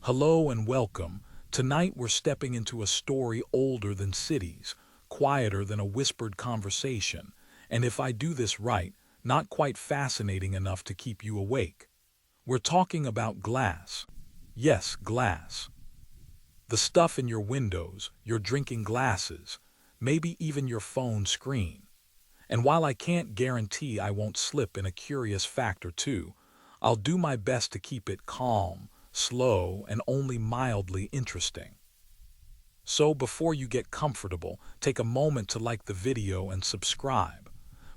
Hello and welcome. Tonight we're stepping into a story older than cities, quieter than a whispered conversation, and if I do this right, not quite fascinating enough to keep you awake. We're talking about glass. Yes, glass. The stuff in your windows, your drinking glasses, maybe even your phone screen. And while I can't guarantee I won't slip in a curious fact or two, I'll do my best to keep it calm, slow, and only mildly interesting. So before you get comfortable, take a moment to like the video and subscribe,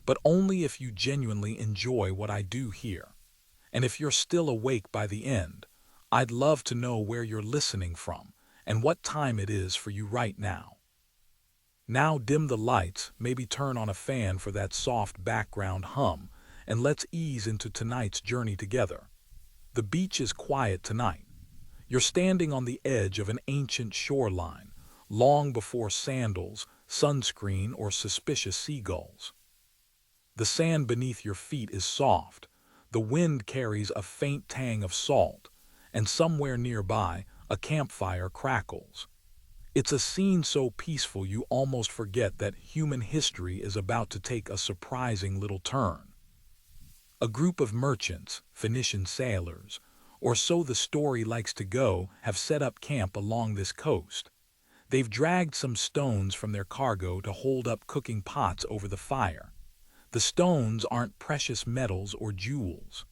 but only if you genuinely enjoy what I do here. And if you're still awake by the end, I'd love to know where you're listening from and what time it is for you right now. Now dim the lights, maybe turn on a fan for that soft background hum, and let's ease into tonight's journey together. The beach is quiet tonight. You're standing on the edge of an ancient shoreline, long before sandals, sunscreen, or suspicious seagulls. The sand beneath your feet is soft, the wind carries a faint tang of salt, and somewhere nearby, a campfire crackles. It's a scene so peaceful you almost forget that human history is about to take a surprising little turn. A group of merchants, Phoenician sailors, or so the story likes to go, have set up camp along this coast. They've dragged some stones from their cargo to hold up cooking pots over the fire. The stones aren't precious metals or jewels.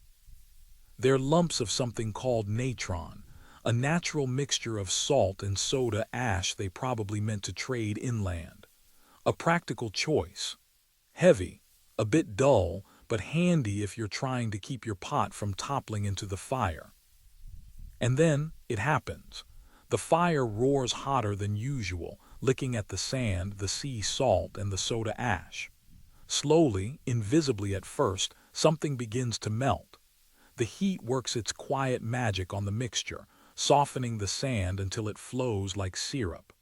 They're lumps of something called natron, a natural mixture of salt and soda ash they probably meant to trade inland. A practical choice. Heavy, a bit dull, but handy if you're trying to keep your pot from toppling into the fire. And then it happens. The fire roars hotter than usual, licking at the sand, the sea salt, and the soda ash. Slowly, invisibly at first, something begins to melt. The heat works its quiet magic on the mixture, softening the sand until it flows like syrup.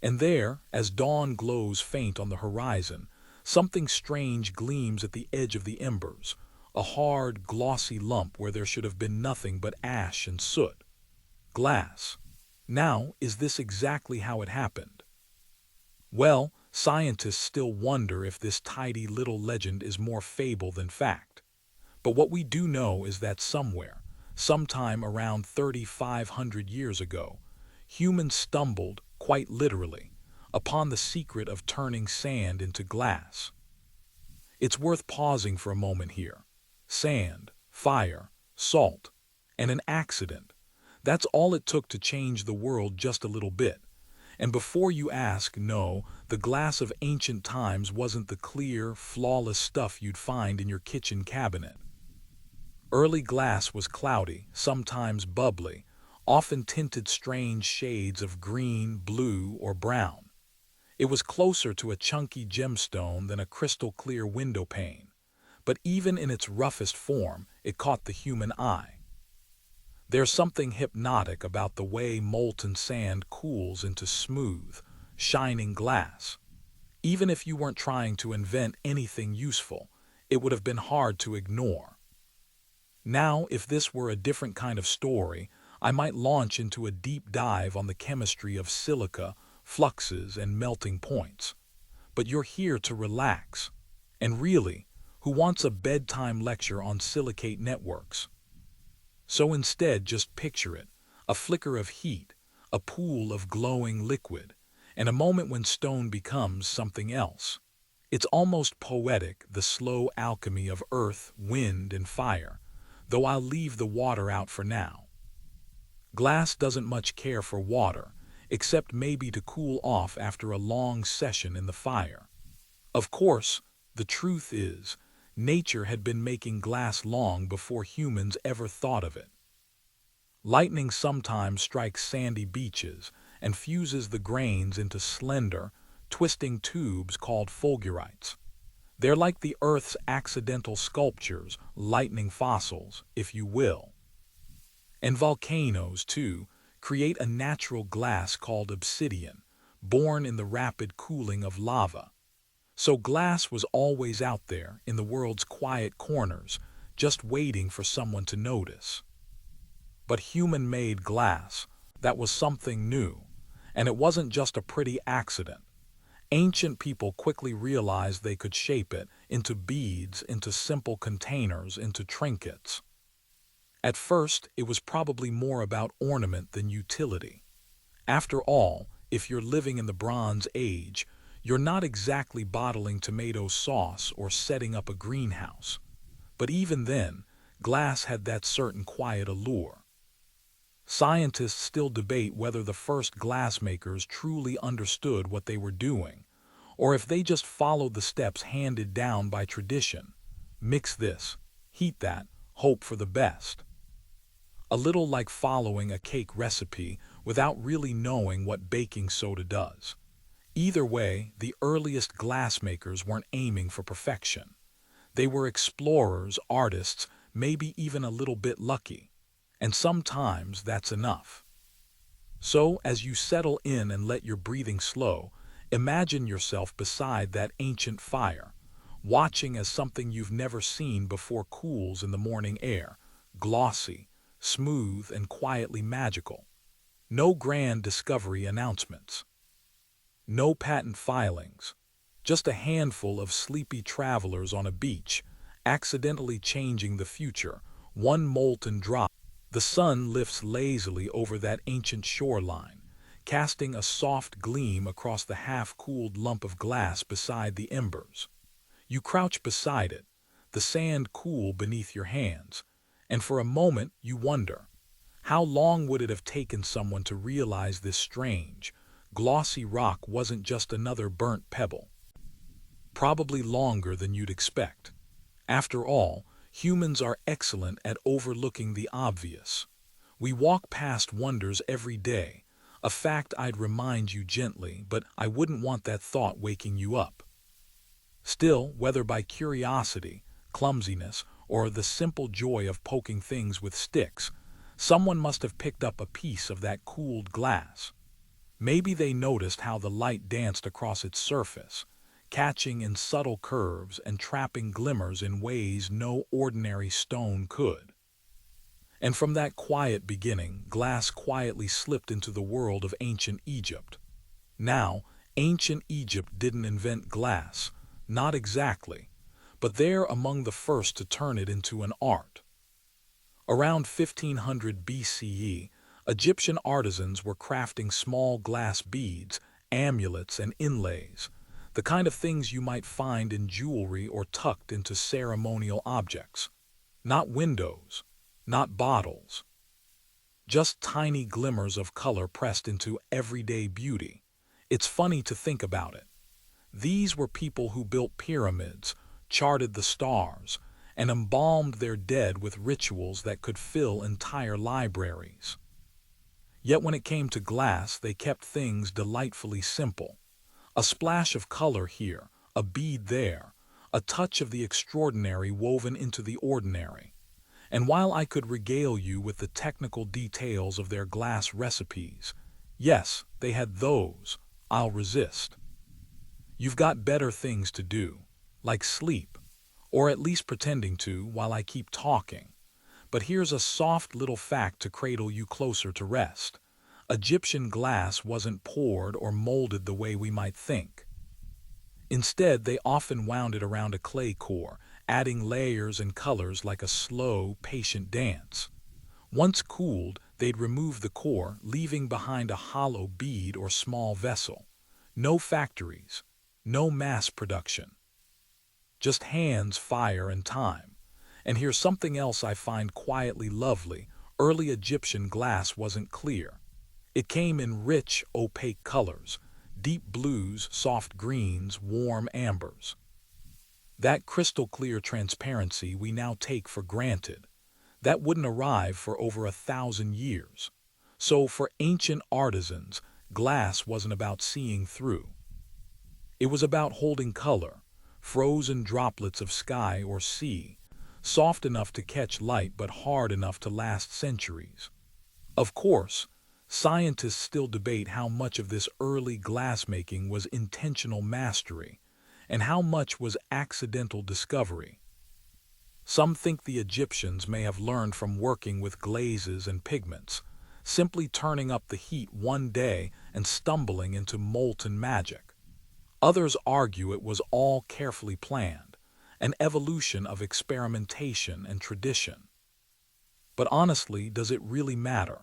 And there, as dawn glows faint on the horizon, something strange gleams at the edge of the embers, a hard, glossy lump where there should have been nothing but ash and soot. Glass. Now, is this exactly how it happened? Well, scientists still wonder if this tidy little legend is more fable than fact. But what we do know is that somewhere, sometime around 3,500 years ago, humans stumbled, quite literally, upon the secret of turning sand into glass. It's worth pausing for a moment here. Sand, fire, salt, and an accident. That's all it took to change the world just a little bit. And before you ask, no, the glass of ancient times wasn't the clear, flawless stuff you'd find in your kitchen cabinet. Early glass was cloudy, sometimes bubbly, often tinted strange shades of green, blue, or brown. It was closer to a chunky gemstone than a crystal-clear window pane, but even in its roughest form, it caught the human eye. There's something hypnotic about the way molten sand cools into smooth, shining glass. Even if you weren't trying to invent anything useful, it would have been hard to ignore. Now, if this were a different kind of story, I might launch into a deep dive on the chemistry of silica, fluxes, and melting points. But you're here to relax. And really, who wants a bedtime lecture on silicate networks? So instead, just picture it, a flicker of heat, a pool of glowing liquid, and a moment when stone becomes something else. It's almost poetic, the slow alchemy of earth, wind, and fire, though I'll leave the water out for now. Glass doesn't much care for water, except maybe to cool off after a long session in the fire. Of course, the truth is, nature had been making glass long before humans ever thought of it. Lightning sometimes strikes sandy beaches and fuses the grains into slender, twisting tubes called fulgurites. They're like the Earth's accidental sculptures, lightning fossils, if you will. And volcanoes, too, create a natural glass called obsidian, born in the rapid cooling of lava. So glass was always out there in the world's quiet corners, just waiting for someone to notice. But human-made glass, that was something new. And it wasn't just a pretty accident. Ancient people quickly realized they could shape it into beads, into simple containers, into trinkets. At first, it was probably more about ornament than utility. After all, if you're living in the Bronze Age, you're not exactly bottling tomato sauce or setting up a greenhouse. But even then, glass had that certain quiet allure. Scientists still debate whether the first glassmakers truly understood what they were doing, or if they just followed the steps handed down by tradition. Mix this, heat that, hope for the best. A little like following a cake recipe without really knowing what baking soda does. Either way, the earliest glassmakers weren't aiming for perfection. They were explorers, artists, maybe even a little bit lucky. And sometimes that's enough. So, as you settle in and let your breathing slow, imagine yourself beside that ancient fire, watching as something you've never seen before cools in the morning air, glossy, smooth, and quietly magical. No grand discovery announcements. No patent filings. Just a handful of sleepy travelers on a beach, accidentally changing the future, one molten drop. The sun lifts lazily over that ancient shoreline, casting a soft gleam across the half-cooled lump of glass beside the embers. You crouch beside it, the sand cool beneath your hands, and for a moment you wonder, how long would it have taken someone to realize this strange, glossy rock wasn't just another burnt pebble? Probably longer than you'd expect. After all, humans are excellent at overlooking the obvious. We walk past wonders every day, a fact I'd remind you gently, but I wouldn't want that thought waking you up. Still, whether by curiosity, clumsiness, or the simple joy of poking things with sticks, someone must have picked up a piece of that cooled glass. Maybe they noticed how the light danced across its surface, catching in subtle curves and trapping glimmers in ways no ordinary stone could. And from that quiet beginning, glass quietly slipped into the world of ancient Egypt. Now, ancient Egypt didn't invent glass, not exactly, but they're among the first to turn it into an art. Around 1500 BCE, Egyptian artisans were crafting small glass beads, amulets, and inlays, the kind of things you might find in jewelry or tucked into ceremonial objects. Not windows, not bottles, just tiny glimmers of color pressed into everyday beauty. It's funny to think about it. These were people who built pyramids, charted the stars, and embalmed their dead with rituals that could fill entire libraries. Yet when it came to glass, they kept things delightfully simple. A splash of color here, a bead there, a touch of the extraordinary woven into the ordinary. And while I could regale you with the technical details of their glass recipes, yes, they had those, I'll resist. You've got better things to do, like sleep, or at least pretending to while I keep talking. But here's a soft little fact to cradle you closer to rest. Egyptian glass wasn't poured or molded the way we might think. Instead, they often wound it around a clay core, adding layers and colors like a slow, patient dance. Once cooled, they'd remove the core, leaving behind a hollow bead or small vessel. No factories, no mass production. Just hands, fire, and time. And here's something else I find quietly lovely. Early Egyptian glass wasn't clear. It came in rich, opaque colors, deep blues, soft greens, warm ambers. That crystal-clear transparency we now take for granted, that wouldn't arrive for over 1,000 years. So for ancient artisans, glass wasn't about seeing through. It was about holding color, frozen droplets of sky or sea, soft enough to catch light but hard enough to last centuries. Of course, scientists still debate how much of this early glassmaking was intentional mastery and how much was accidental discovery. Some think the Egyptians may have learned from working with glazes and pigments, simply turning up the heat one day and stumbling into molten magic. Others argue it was all carefully planned, an evolution of experimentation and tradition. But honestly, does it really matter?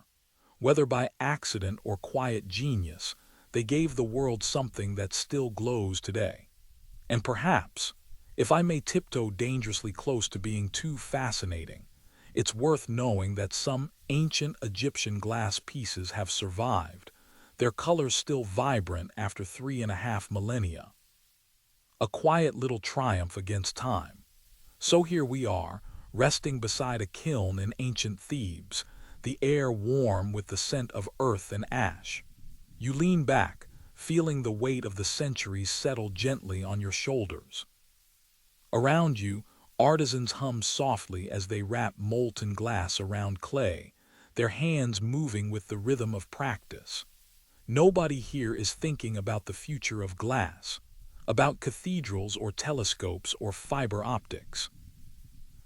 Whether by accident or quiet genius, they gave the world something that still glows today. And perhaps, if I may tiptoe dangerously close to being too fascinating, it's worth knowing that some ancient Egyptian glass pieces have survived, their colors still vibrant after 3.5 millennia. A quiet little triumph against time. So here we are, resting beside a kiln in ancient Thebes, the air warm with the scent of earth and ash. You lean back, feeling the weight of the centuries settle gently on your shoulders. Around you, artisans hum softly as they wrap molten glass around clay, their hands moving with the rhythm of practice. Nobody here is thinking about the future of glass, about cathedrals or telescopes or fiber optics.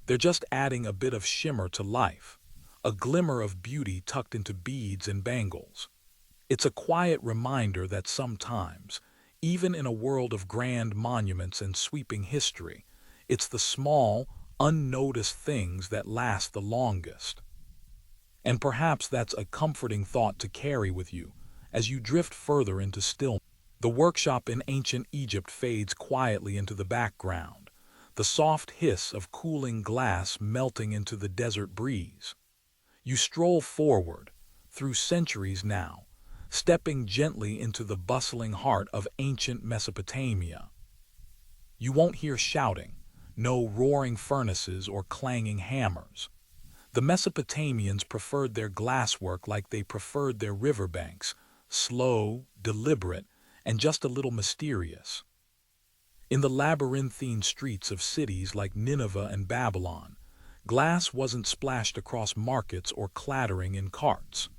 They're just adding a bit of shimmer to life, a glimmer of beauty tucked into beads and bangles. It's a quiet reminder that sometimes, even in a world of grand monuments and sweeping history, it's the small, unnoticed things that last the longest. And perhaps that's a comforting thought to carry with you as you drift further into stillness. The workshop in ancient Egypt fades quietly into the background, the soft hiss of cooling glass melting into the desert breeze. You stroll forward, through centuries now, stepping gently into the bustling heart of ancient Mesopotamia. You won't hear shouting, no roaring furnaces or clanging hammers. The Mesopotamians preferred their glasswork like they preferred their riverbanks, slow, deliberate, and just a little mysterious. In the labyrinthine streets of cities like Nineveh and Babylon, glass wasn't splashed across markets or clattering in carts.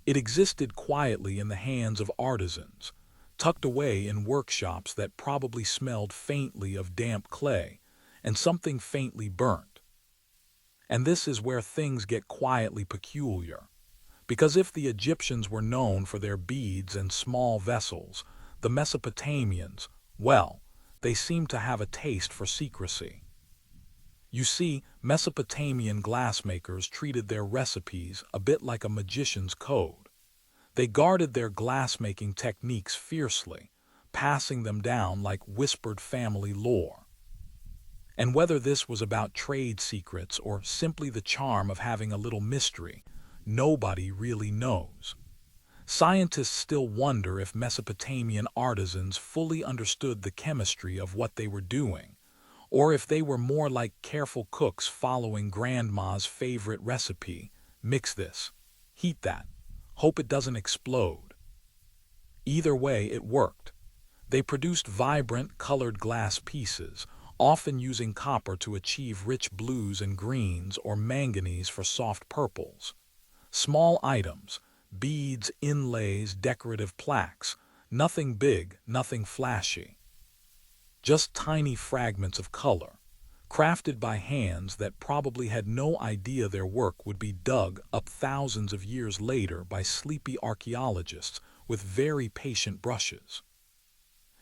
It existed quietly in the hands of artisans, tucked away in workshops that probably smelled faintly of damp clay and something faintly burnt. And this is where things get quietly peculiar. Because if the Egyptians were known for their beads and small vessels, the Mesopotamians, well, they seem to have a taste for secrecy. You see, Mesopotamian glassmakers treated their recipes a bit like a magician's code. They guarded their glassmaking techniques fiercely, passing them down like whispered family lore. And whether this was about trade secrets or simply the charm of having a little mystery, nobody really knows. Scientists still wonder if Mesopotamian artisans fully understood the chemistry of what they were doing, or if they were more like careful cooks following grandma's favorite recipe: mix this, heat that, hope it doesn't explode. Either way, it worked. They produced vibrant, colored glass pieces, often using copper to achieve rich blues and greens or manganese for soft purples. Small items, beads, inlays, decorative plaques, nothing big, nothing flashy. Just tiny fragments of color, crafted by hands that probably had no idea their work would be dug up thousands of years later by sleepy archaeologists with very patient brushes.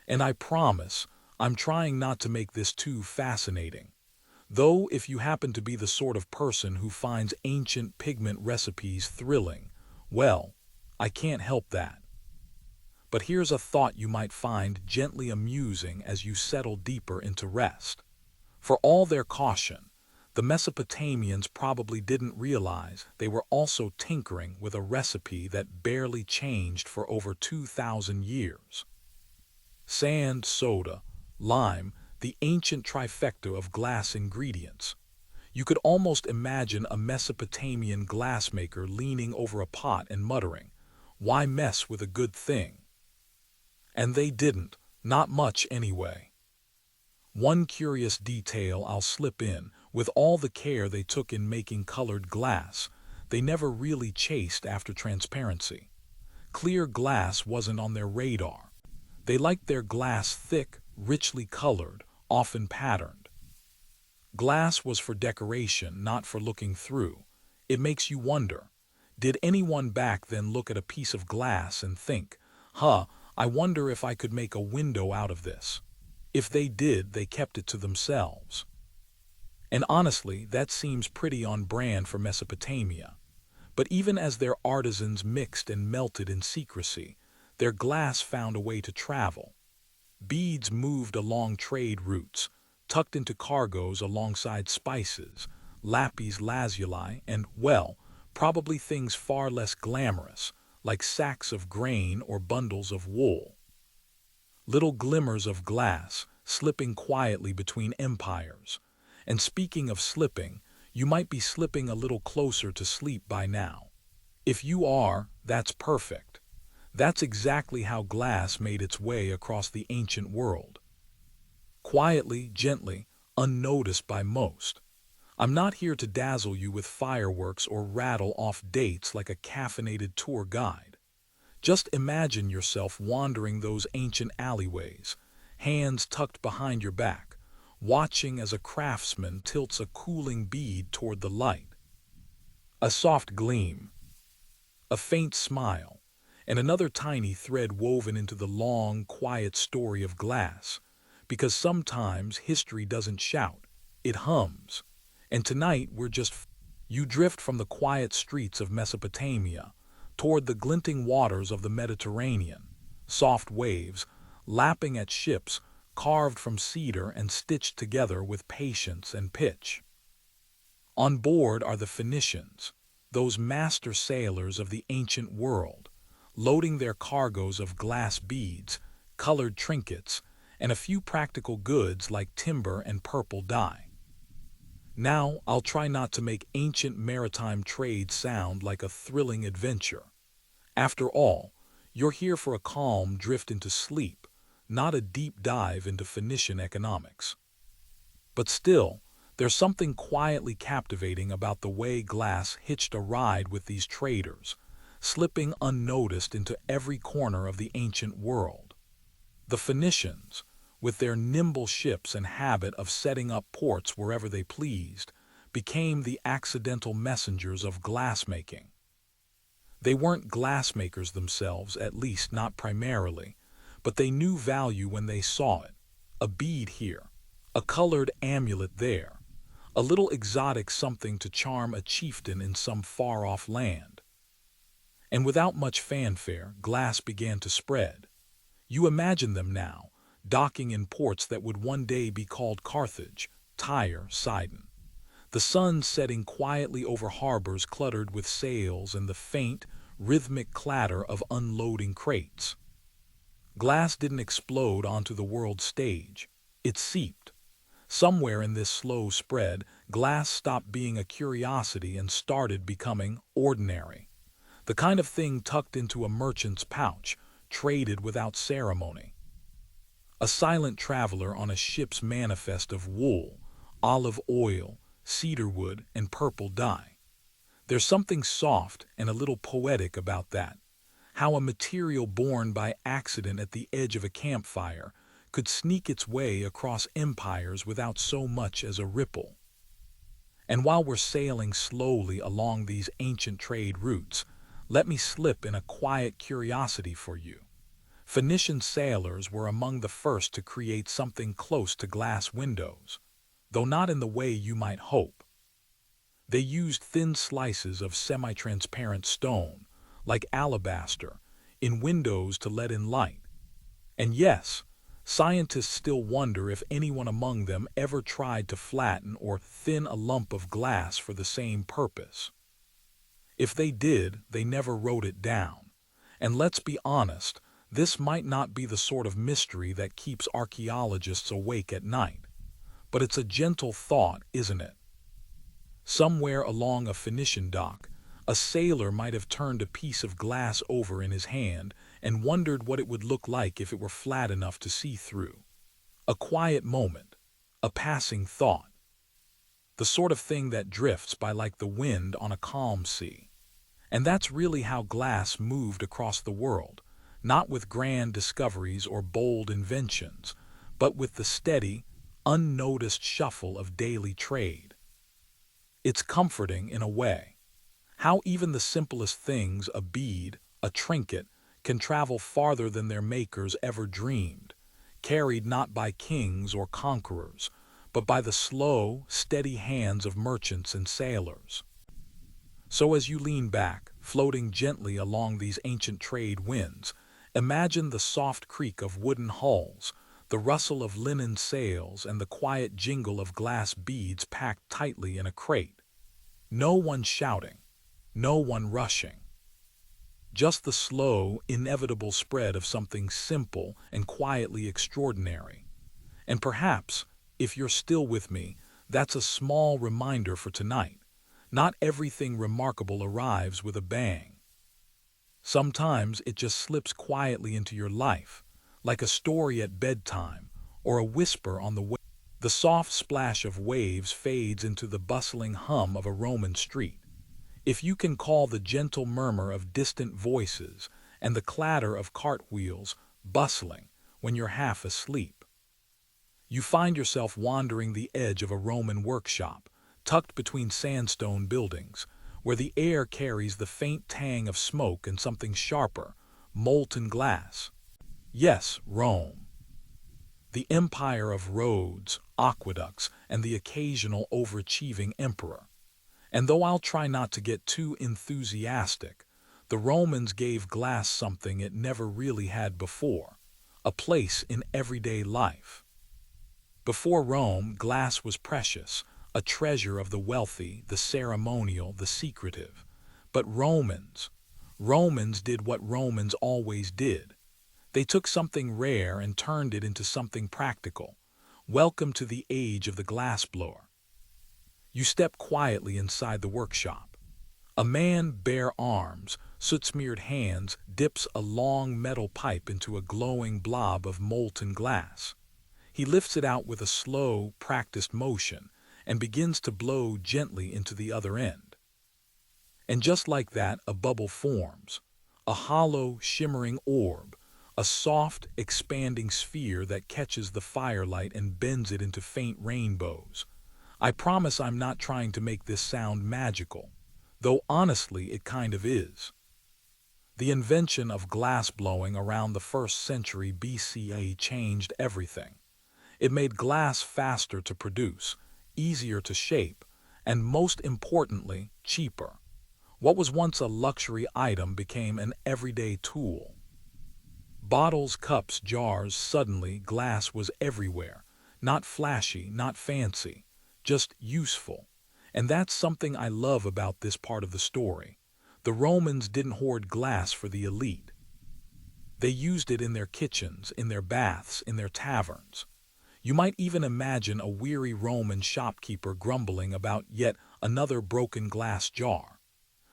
And I promise, I'm trying not to make this too fascinating. Though if you happen to be the sort of person who finds ancient pigment recipes thrilling, well, I can't help that. But here's a thought you might find gently amusing as you settle deeper into rest. For all their caution, the Mesopotamians probably didn't realize they were also tinkering with a recipe that barely changed for over 2,000 years. Sand, soda, lime, the ancient trifecta of glass ingredients. You could almost imagine a Mesopotamian glassmaker leaning over a pot and muttering, "Why mess with a good thing?" And they didn't, not much anyway. One curious detail I'll slip in: with all the care they took in making colored glass, they never really chased after transparency. Clear glass wasn't on their radar. They liked their glass thick, richly colored, often patterned. Glass was for decoration, not for looking through. It makes you wonder, did anyone back then look at a piece of glass and think, huh, I wonder if I could make a window out of this? If they did, they kept it to themselves. And honestly, that seems pretty on brand for Mesopotamia. But even as their artisans mixed and melted in secrecy, their glass found a way to travel. Beads moved along trade routes, tucked into cargoes alongside spices, lapis lazuli, and, well, probably things far less glamorous, like sacks of grain or bundles of wool. Little glimmers of glass, slipping quietly between empires. And speaking of slipping, you might be slipping a little closer to sleep by now. If you are, that's perfect. That's exactly how glass made its way across the ancient world. Quietly, gently, unnoticed by most. I'm not here to dazzle you with fireworks or rattle off dates like a caffeinated tour guide. Just imagine yourself wandering those ancient alleyways, hands tucked behind your back, watching as a craftsman tilts a cooling bead toward the light. A soft gleam, a faint smile, and another tiny thread woven into the long, quiet story of glass, because sometimes history doesn't shout, it hums. And tonight you drift from the quiet streets of Mesopotamia toward the glinting waters of the Mediterranean, soft waves lapping at ships carved from cedar and stitched together with patience and pitch. On board are the Phoenicians, those master sailors of the ancient world, loading their cargoes of glass beads, colored trinkets, and a few practical goods like timber and purple dye. Now, I'll try not to make ancient maritime trade sound like a thrilling adventure. After all, you're here for a calm drift into sleep, not a deep dive into Phoenician economics. But still, there's something quietly captivating about the way glass hitched a ride with these traders, slipping unnoticed into every corner of the ancient world. The Phoenicians, with their nimble ships and habit of setting up ports wherever they pleased, became the accidental messengers of glassmaking. They weren't glassmakers themselves, at least not primarily, but they knew value when they saw it. A bead here, a colored amulet there, a little exotic something to charm a chieftain in some far-off land. And without much fanfare, glass began to spread. You imagine them now, docking in ports that would one day be called Carthage, Tyre, Sidon. The sun setting quietly over harbors cluttered with sails and the faint, rhythmic clatter of unloading crates. Glass didn't explode onto the world stage. It seeped. Somewhere in this slow spread, glass stopped being a curiosity and started becoming ordinary. The kind of thing tucked into a merchant's pouch, traded without ceremony. A silent traveler on a ship's manifest of wool, olive oil, cedarwood, and purple dye. There's something soft and a little poetic about that. How a material born by accident at the edge of a campfire could sneak its way across empires without so much as a ripple. And while we're sailing slowly along these ancient trade routes, let me slip in a quiet curiosity for you. Phoenician sailors were among the first to create something close to glass windows, though not in the way you might hope. They used thin slices of semi-transparent stone, like alabaster, in windows to let in light. And yes, scientists still wonder if anyone among them ever tried to flatten or thin a lump of glass for the same purpose. If they did, they never wrote it down. And let's be honest, this might not be the sort of mystery that keeps archaeologists awake at night. But it's a gentle thought, isn't it? Somewhere along a Phoenician dock, a sailor might have turned a piece of glass over in his hand and wondered what it would look like if it were flat enough to see through. A quiet moment, a passing thought. The sort of thing that drifts by like the wind on a calm sea. And that's really how glass moved across the world, not with grand discoveries or bold inventions, but with the steady, unnoticed shuffle of daily trade. It's comforting in a way. How even the simplest things, a bead, a trinket, can travel farther than their makers ever dreamed, carried not by kings or conquerors, but by the slow, steady hands of merchants and sailors. So as you lean back, floating gently along these ancient trade winds, imagine the soft creak of wooden hulls, the rustle of linen sails, and the quiet jingle of glass beads packed tightly in a crate. No one shouting, no one rushing. Just the slow, inevitable spread of something simple and quietly extraordinary. And perhaps, if you're still with me, that's a small reminder for tonight. Not everything remarkable arrives with a bang. Sometimes it just slips quietly into your life, like a story at bedtime or a whisper on the way. The soft splash of waves fades into the bustling hum of a Roman street. If you can call the gentle murmur of distant voices and the clatter of cartwheels bustling when you're half asleep, you find yourself wandering the edge of a Roman workshop, tucked between sandstone buildings, where the air carries the faint tang of smoke and something sharper, molten glass. Yes, Rome. The empire of roads, aqueducts, and the occasional overachieving emperor. And though I'll try not to get too enthusiastic, the Romans gave glass something it never really had before, a place in everyday life. Before Rome, glass was precious, a treasure of the wealthy, the ceremonial, the secretive. But Romans did what Romans always did. They took something rare and turned it into something practical. Welcome to the age of the glassblower. You step quietly inside the workshop. A man, bare arms, soot-smeared hands, dips a long metal pipe into a glowing blob of molten glass. He lifts it out with a slow, practiced motion and begins to blow gently into the other end. And just like that, a bubble forms, a hollow, shimmering orb, a soft, expanding sphere that catches the firelight and bends it into faint rainbows. I promise I'm not trying to make this sound magical, though honestly it kind of is. The invention of glass blowing around the 1st century BCE changed everything. It made glass faster to produce, easier to shape, and most importantly, cheaper. What was once a luxury item became an everyday tool. Bottles, cups, jars, suddenly glass was everywhere. Not flashy, not fancy, just useful. And that's something I love about this part of the story. The Romans didn't hoard glass for the elite. They used it in their kitchens, in their baths, in their taverns. You might even imagine a weary Roman shopkeeper grumbling about yet another broken glass jar.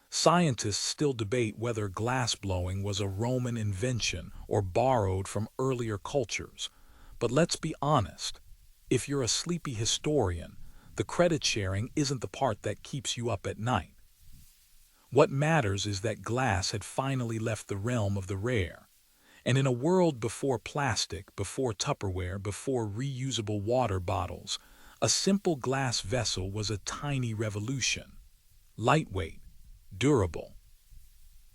Scientists still debate whether glassblowing was a Roman invention or borrowed from earlier cultures. But let's be honest, if you're a sleepy historian, the credit sharing isn't the part that keeps you up at night. What matters is that glass had finally left the realm of the rare. And in a world before plastic, before Tupperware, before reusable water bottles, a simple glass vessel was a tiny revolution. Lightweight, durable,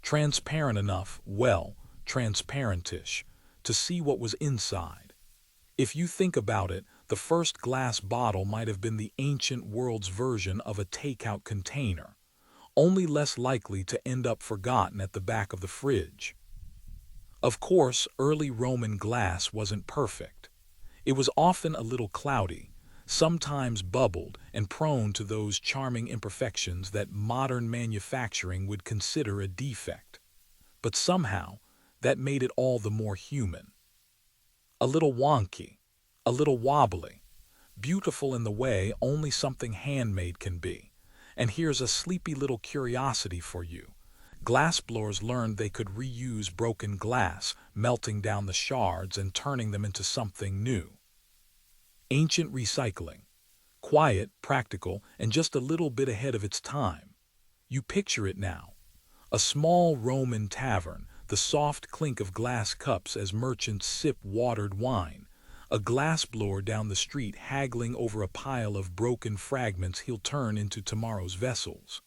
transparent enough, well, transparentish, to see what was inside. If you think about it, the first glass bottle might have been the ancient world's version of a takeout container, only less likely to end up forgotten at the back of the fridge. Of course, early Roman glass wasn't perfect. It was often a little cloudy, sometimes bubbled and prone to those charming imperfections that modern manufacturing would consider a defect. But somehow, that made it all the more human. A little wonky, a little wobbly, beautiful in the way only something handmade can be. And here's a sleepy little curiosity for you. Glassblowers learned they could reuse broken glass, melting down the shards and turning them into something new. Ancient recycling. Quiet, practical, and just a little bit ahead of its time. You picture it now. A small Roman tavern, the soft clink of glass cups as merchants sip watered wine, A glassblower down the street haggling over a pile of broken fragments he'll turn into tomorrow's vessels.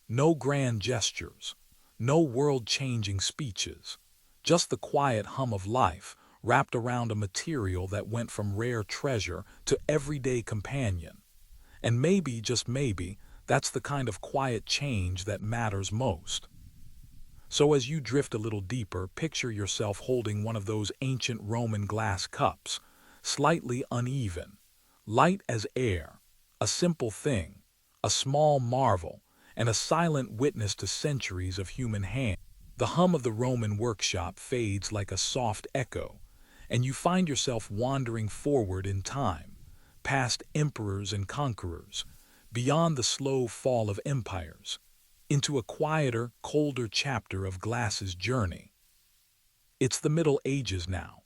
No grand gestures, no world-changing speeches, just the quiet hum of life wrapped around a material that went from rare treasure to everyday companion. And maybe, just maybe, that's the kind of quiet change that matters most. So as you drift a little deeper, picture yourself holding one of those ancient Roman glass cups, slightly uneven, light as air, a simple thing, a small marvel, and a silent witness to centuries of human hand. The hum of the Roman workshop fades like a soft echo, and you find yourself wandering forward in time, past emperors and conquerors, beyond the slow fall of empires, into a quieter, colder chapter of glass's journey. It's the Middle Ages now.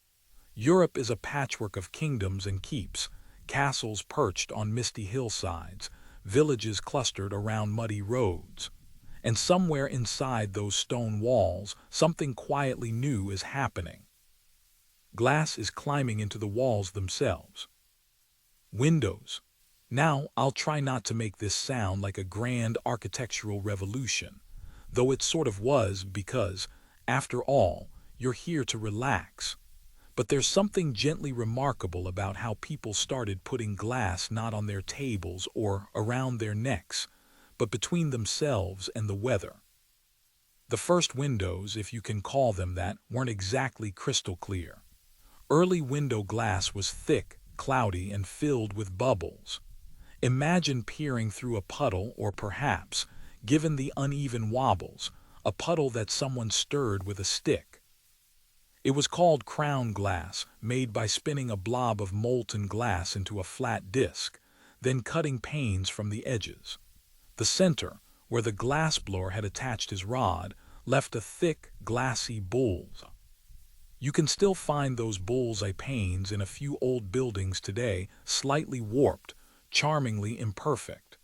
Europe is a patchwork of kingdoms and keeps, castles perched on misty hillsides, villages clustered around muddy roads. And somewhere inside those stone walls, something quietly new is happening. Glass is climbing into the walls themselves. Windows. Now, I'll try not to make this sound like a grand architectural revolution, though it sort of was because, after all, you're here to relax. But there's something gently remarkable about how people started putting glass not on their tables or around their necks, but between themselves and the weather. The first windows, if you can call them that, weren't exactly crystal clear. Early window glass was thick, cloudy, and filled with bubbles. Imagine peering through a puddle, or perhaps, given the uneven wobbles, a puddle that someone stirred with a stick. It was called crown glass, made by spinning a blob of molten glass into a flat disc, then cutting panes from the edges. The center, where the glassblower had attached his rod, left a thick, glassy bull's. You can still find those bullseye panes in a few old buildings today, slightly warped, charmingly imperfect.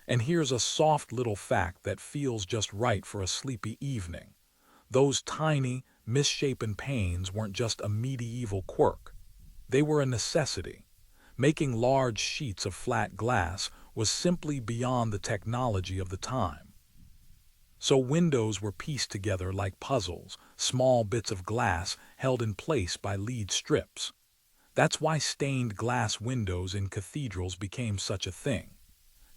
And here's a soft little fact that feels just right for a sleepy evening. Those tiny, misshapen panes weren't just a medieval quirk. They were a necessity. Making large sheets of flat glass was simply beyond the technology of the time. So windows were pieced together like puzzles, small bits of glass held in place by lead strips. That's why stained glass windows in cathedrals became such a thing.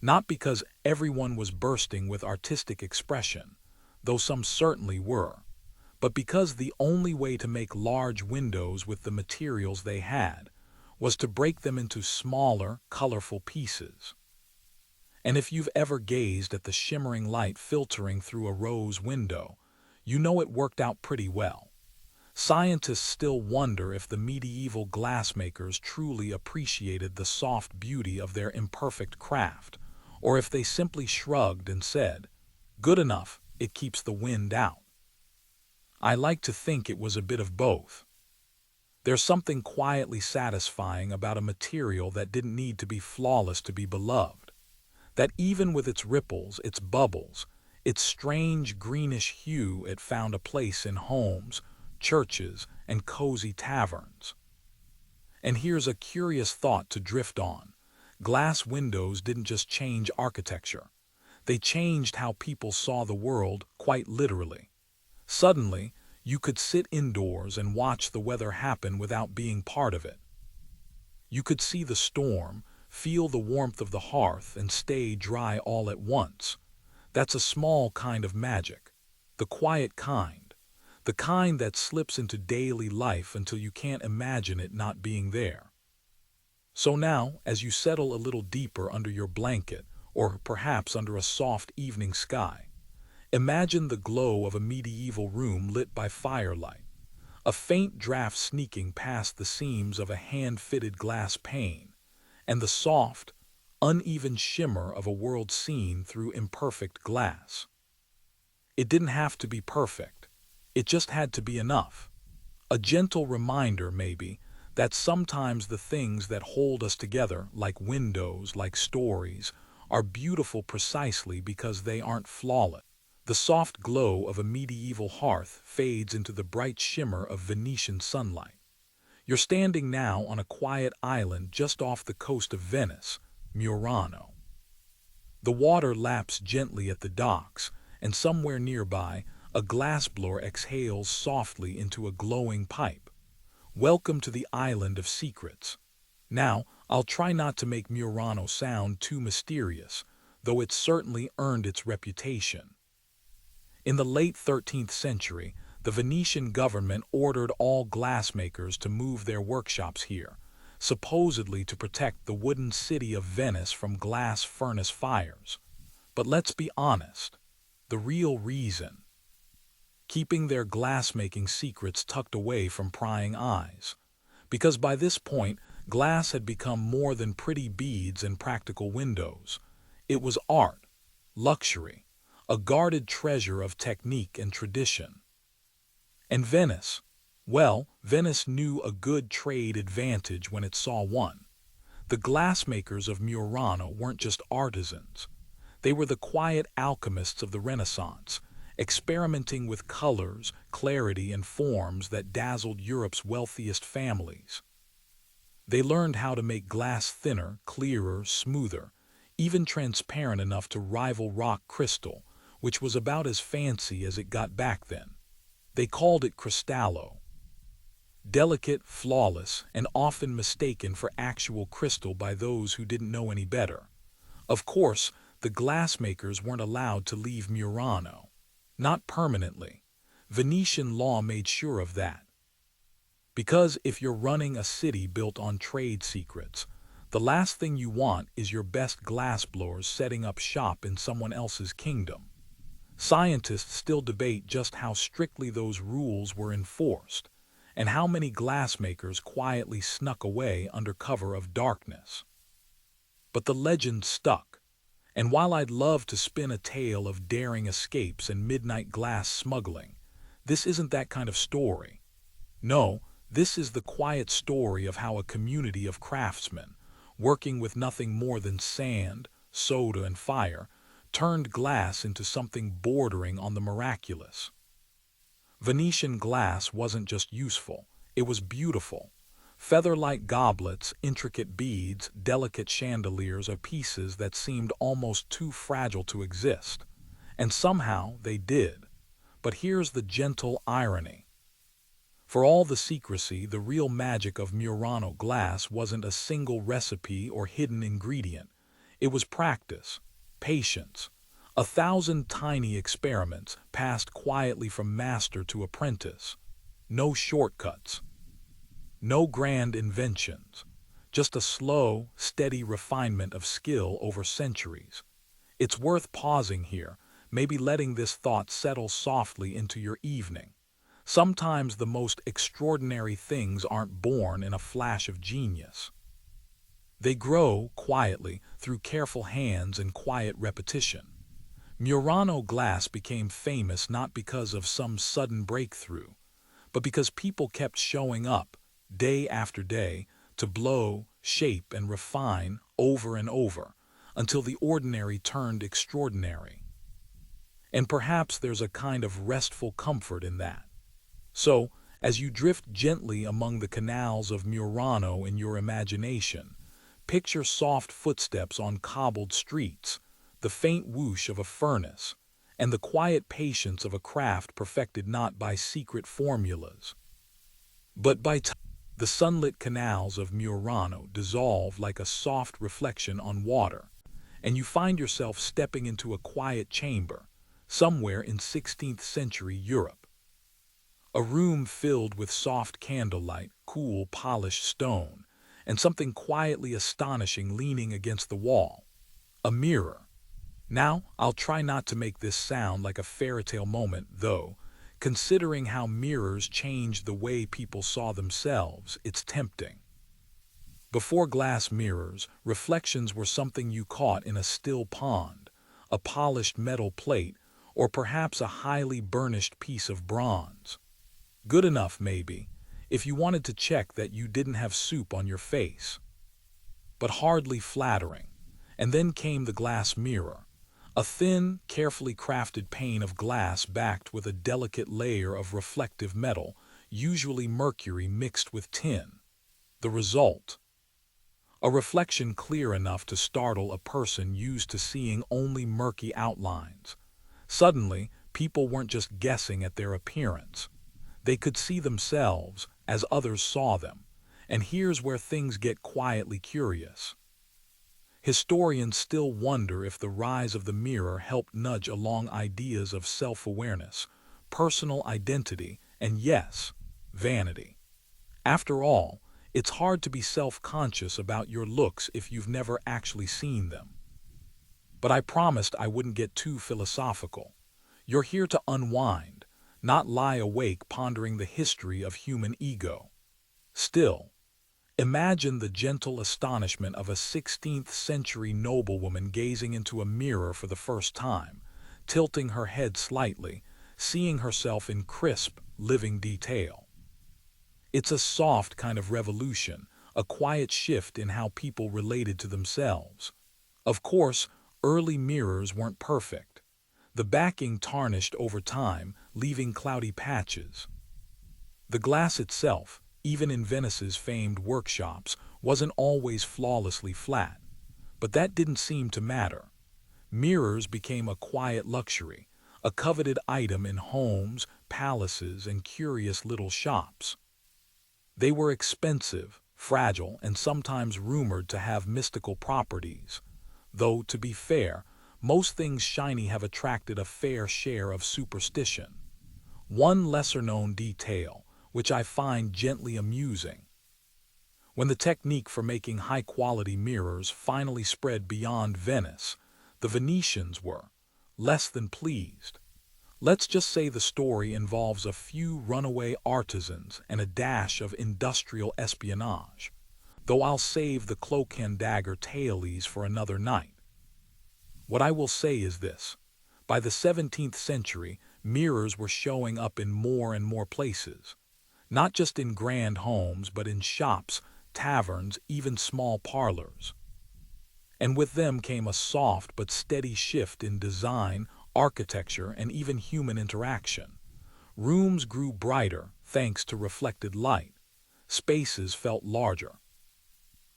Not because everyone was bursting with artistic expression, though some certainly were, but because the only way to make large windows with the materials they had was to break them into smaller, colorful pieces. And if you've ever gazed at the shimmering light filtering through a rose window, you know it worked out pretty well. Scientists still wonder if the medieval glassmakers truly appreciated the soft beauty of their imperfect craft, or if they simply shrugged and said, "Good enough, it keeps the wind out." I like to think it was a bit of both. There's something quietly satisfying about a material that didn't need to be flawless to be beloved. That even with its ripples, its bubbles, its strange greenish hue, it found a place in homes, churches, and cozy taverns. And here's a curious thought to drift on. Glass windows didn't just change architecture. They changed how people saw the world, quite literally. Suddenly, you could sit indoors and watch the weather happen without being part of it. You could see the storm, feel the warmth of the hearth, and stay dry all at once. That's a small kind of magic, the quiet kind, the kind that slips into daily life until you can't imagine it not being there. So now, as you settle a little deeper under your blanket, or perhaps under a soft evening sky, imagine the glow of a medieval room lit by firelight, a faint draft sneaking past the seams of a hand-fitted glass pane, and the soft, uneven shimmer of a world seen through imperfect glass. It didn't have to be perfect. It just had to be enough. A gentle reminder, maybe, that sometimes the things that hold us together, like windows, like stories, are beautiful precisely because they aren't flawless. The soft glow of a medieval hearth fades into the bright shimmer of Venetian sunlight. You're standing now on a quiet island just off the coast of Venice, Murano. The water laps gently at the docks, and somewhere nearby, a glassblower exhales softly into a glowing pipe. Welcome to the island of secrets. Now, I'll try not to make Murano sound too mysterious, though it's certainly earned its reputation. In the late 13th century, the Venetian government ordered all glassmakers to move their workshops here, supposedly to protect the wooden city of Venice from glass furnace fires. But let's be honest, the real reason: keeping their glassmaking secrets tucked away from prying eyes. Because by this point, glass had become more than pretty beads and practical windows. It was art, luxury, a guarded treasure of technique and tradition. And Venice, well, Venice knew a good trade advantage when it saw one. The glassmakers of Murano weren't just artisans. They were the quiet alchemists of the Renaissance, experimenting with colors, clarity, and forms that dazzled Europe's wealthiest families. They learned how to make glass thinner, clearer, smoother, even transparent enough to rival rock crystal, which was about as fancy as it got back then. They called it cristallo. Delicate, flawless, and often mistaken for actual crystal by those who didn't know any better. Of course, the glassmakers weren't allowed to leave Murano. Not permanently. Venetian law made sure of that. Because if you're running a city built on trade secrets, the last thing you want is your best glassblowers setting up shop in someone else's kingdom. Scientists still debate just how strictly those rules were enforced, and how many glassmakers quietly snuck away under cover of darkness. But the legend stuck, and while I'd love to spin a tale of daring escapes and midnight glass smuggling, this isn't that kind of story. No, this is the quiet story of how a community of craftsmen, working with nothing more than sand, soda, and fire, turned glass into something bordering on the miraculous. Venetian glass wasn't just useful, it was beautiful. Feather-like goblets, intricate beads, delicate chandeliers are pieces that seemed almost too fragile to exist. And somehow they did. But here's the gentle irony. For all the secrecy, the real magic of Murano glass wasn't a single recipe or hidden ingredient. It was practice, patience, 1,000 tiny experiments passed quietly from master to apprentice. No shortcuts. No grand inventions. Just a slow, steady refinement of skill over centuries. It's worth pausing here, maybe letting this thought settle softly into your evening. Sometimes the most extraordinary things aren't born in a flash of genius. They grow quietly through careful hands and quiet repetition. Murano glass became famous not because of some sudden breakthrough, but because people kept showing up, day after day, to blow, shape, and refine over and over, until the ordinary turned extraordinary. And perhaps there's a kind of restful comfort in that. So, as you drift gently among the canals of Murano in your imagination, picture soft footsteps on cobbled streets, the faint whoosh of a furnace, and the quiet patience of a craft perfected not by secret formulas, but by time. The sunlit canals of Murano dissolve like a soft reflection on water, and you find yourself stepping into a quiet chamber, somewhere in 16th century Europe. A room filled with soft candlelight, cool polished stone, and something quietly astonishing leaning against the wall. A mirror. Now, I'll try not to make this sound like a fairy tale moment, though. Considering how mirrors changed the way people saw themselves, it's tempting. Before glass mirrors, reflections were something you caught in a still pond, a polished metal plate, or perhaps a highly burnished piece of bronze. Good enough, maybe, if you wanted to check that you didn't have soup on your face. But hardly flattering. And then came the glass mirror. A thin, carefully crafted pane of glass backed with a delicate layer of reflective metal, usually mercury mixed with tin. The result: a reflection clear enough to startle a person used to seeing only murky outlines. Suddenly, people weren't just guessing at their appearance. They could see themselves as others saw them. And here's where things get quietly curious. Historians still wonder if the rise of the mirror helped nudge along ideas of self-awareness, personal identity, and yes, vanity. After all, it's hard to be self-conscious about your looks if you've never actually seen them. But I promised I wouldn't get too philosophical. You're here to unwind, not lie awake pondering the history of human ego. Still, imagine the gentle astonishment of a 16th century noblewoman gazing into a mirror for the first time, tilting her head slightly, seeing herself in crisp, living detail. It's a soft kind of revolution, a quiet shift in how people related to themselves. Of course, early mirrors weren't perfect. The backing tarnished over time, leaving cloudy patches. The glass itself, even in Venice's famed workshops, wasn't always flawlessly flat. But that didn't seem to matter. Mirrors became a quiet luxury, a coveted item in homes, palaces, and curious little shops. They were expensive, fragile, and sometimes rumored to have mystical properties. Though, to be fair, most things shiny have attracted a fair share of superstition. One lesser-known detail, which I find gently amusing. When the technique for making high-quality mirrors finally spread beyond Venice, the Venetians were less than pleased. Let's just say the story involves a few runaway artisans and a dash of industrial espionage, though I'll save the cloak and dagger tales for another night. What I will say is this: by the 17th century, mirrors were showing up in more and more places. Not just in grand homes, but in shops, taverns, even small parlors. And with them came a soft but steady shift in design, architecture, and even human interaction. Rooms grew brighter thanks to reflected light. Spaces felt larger.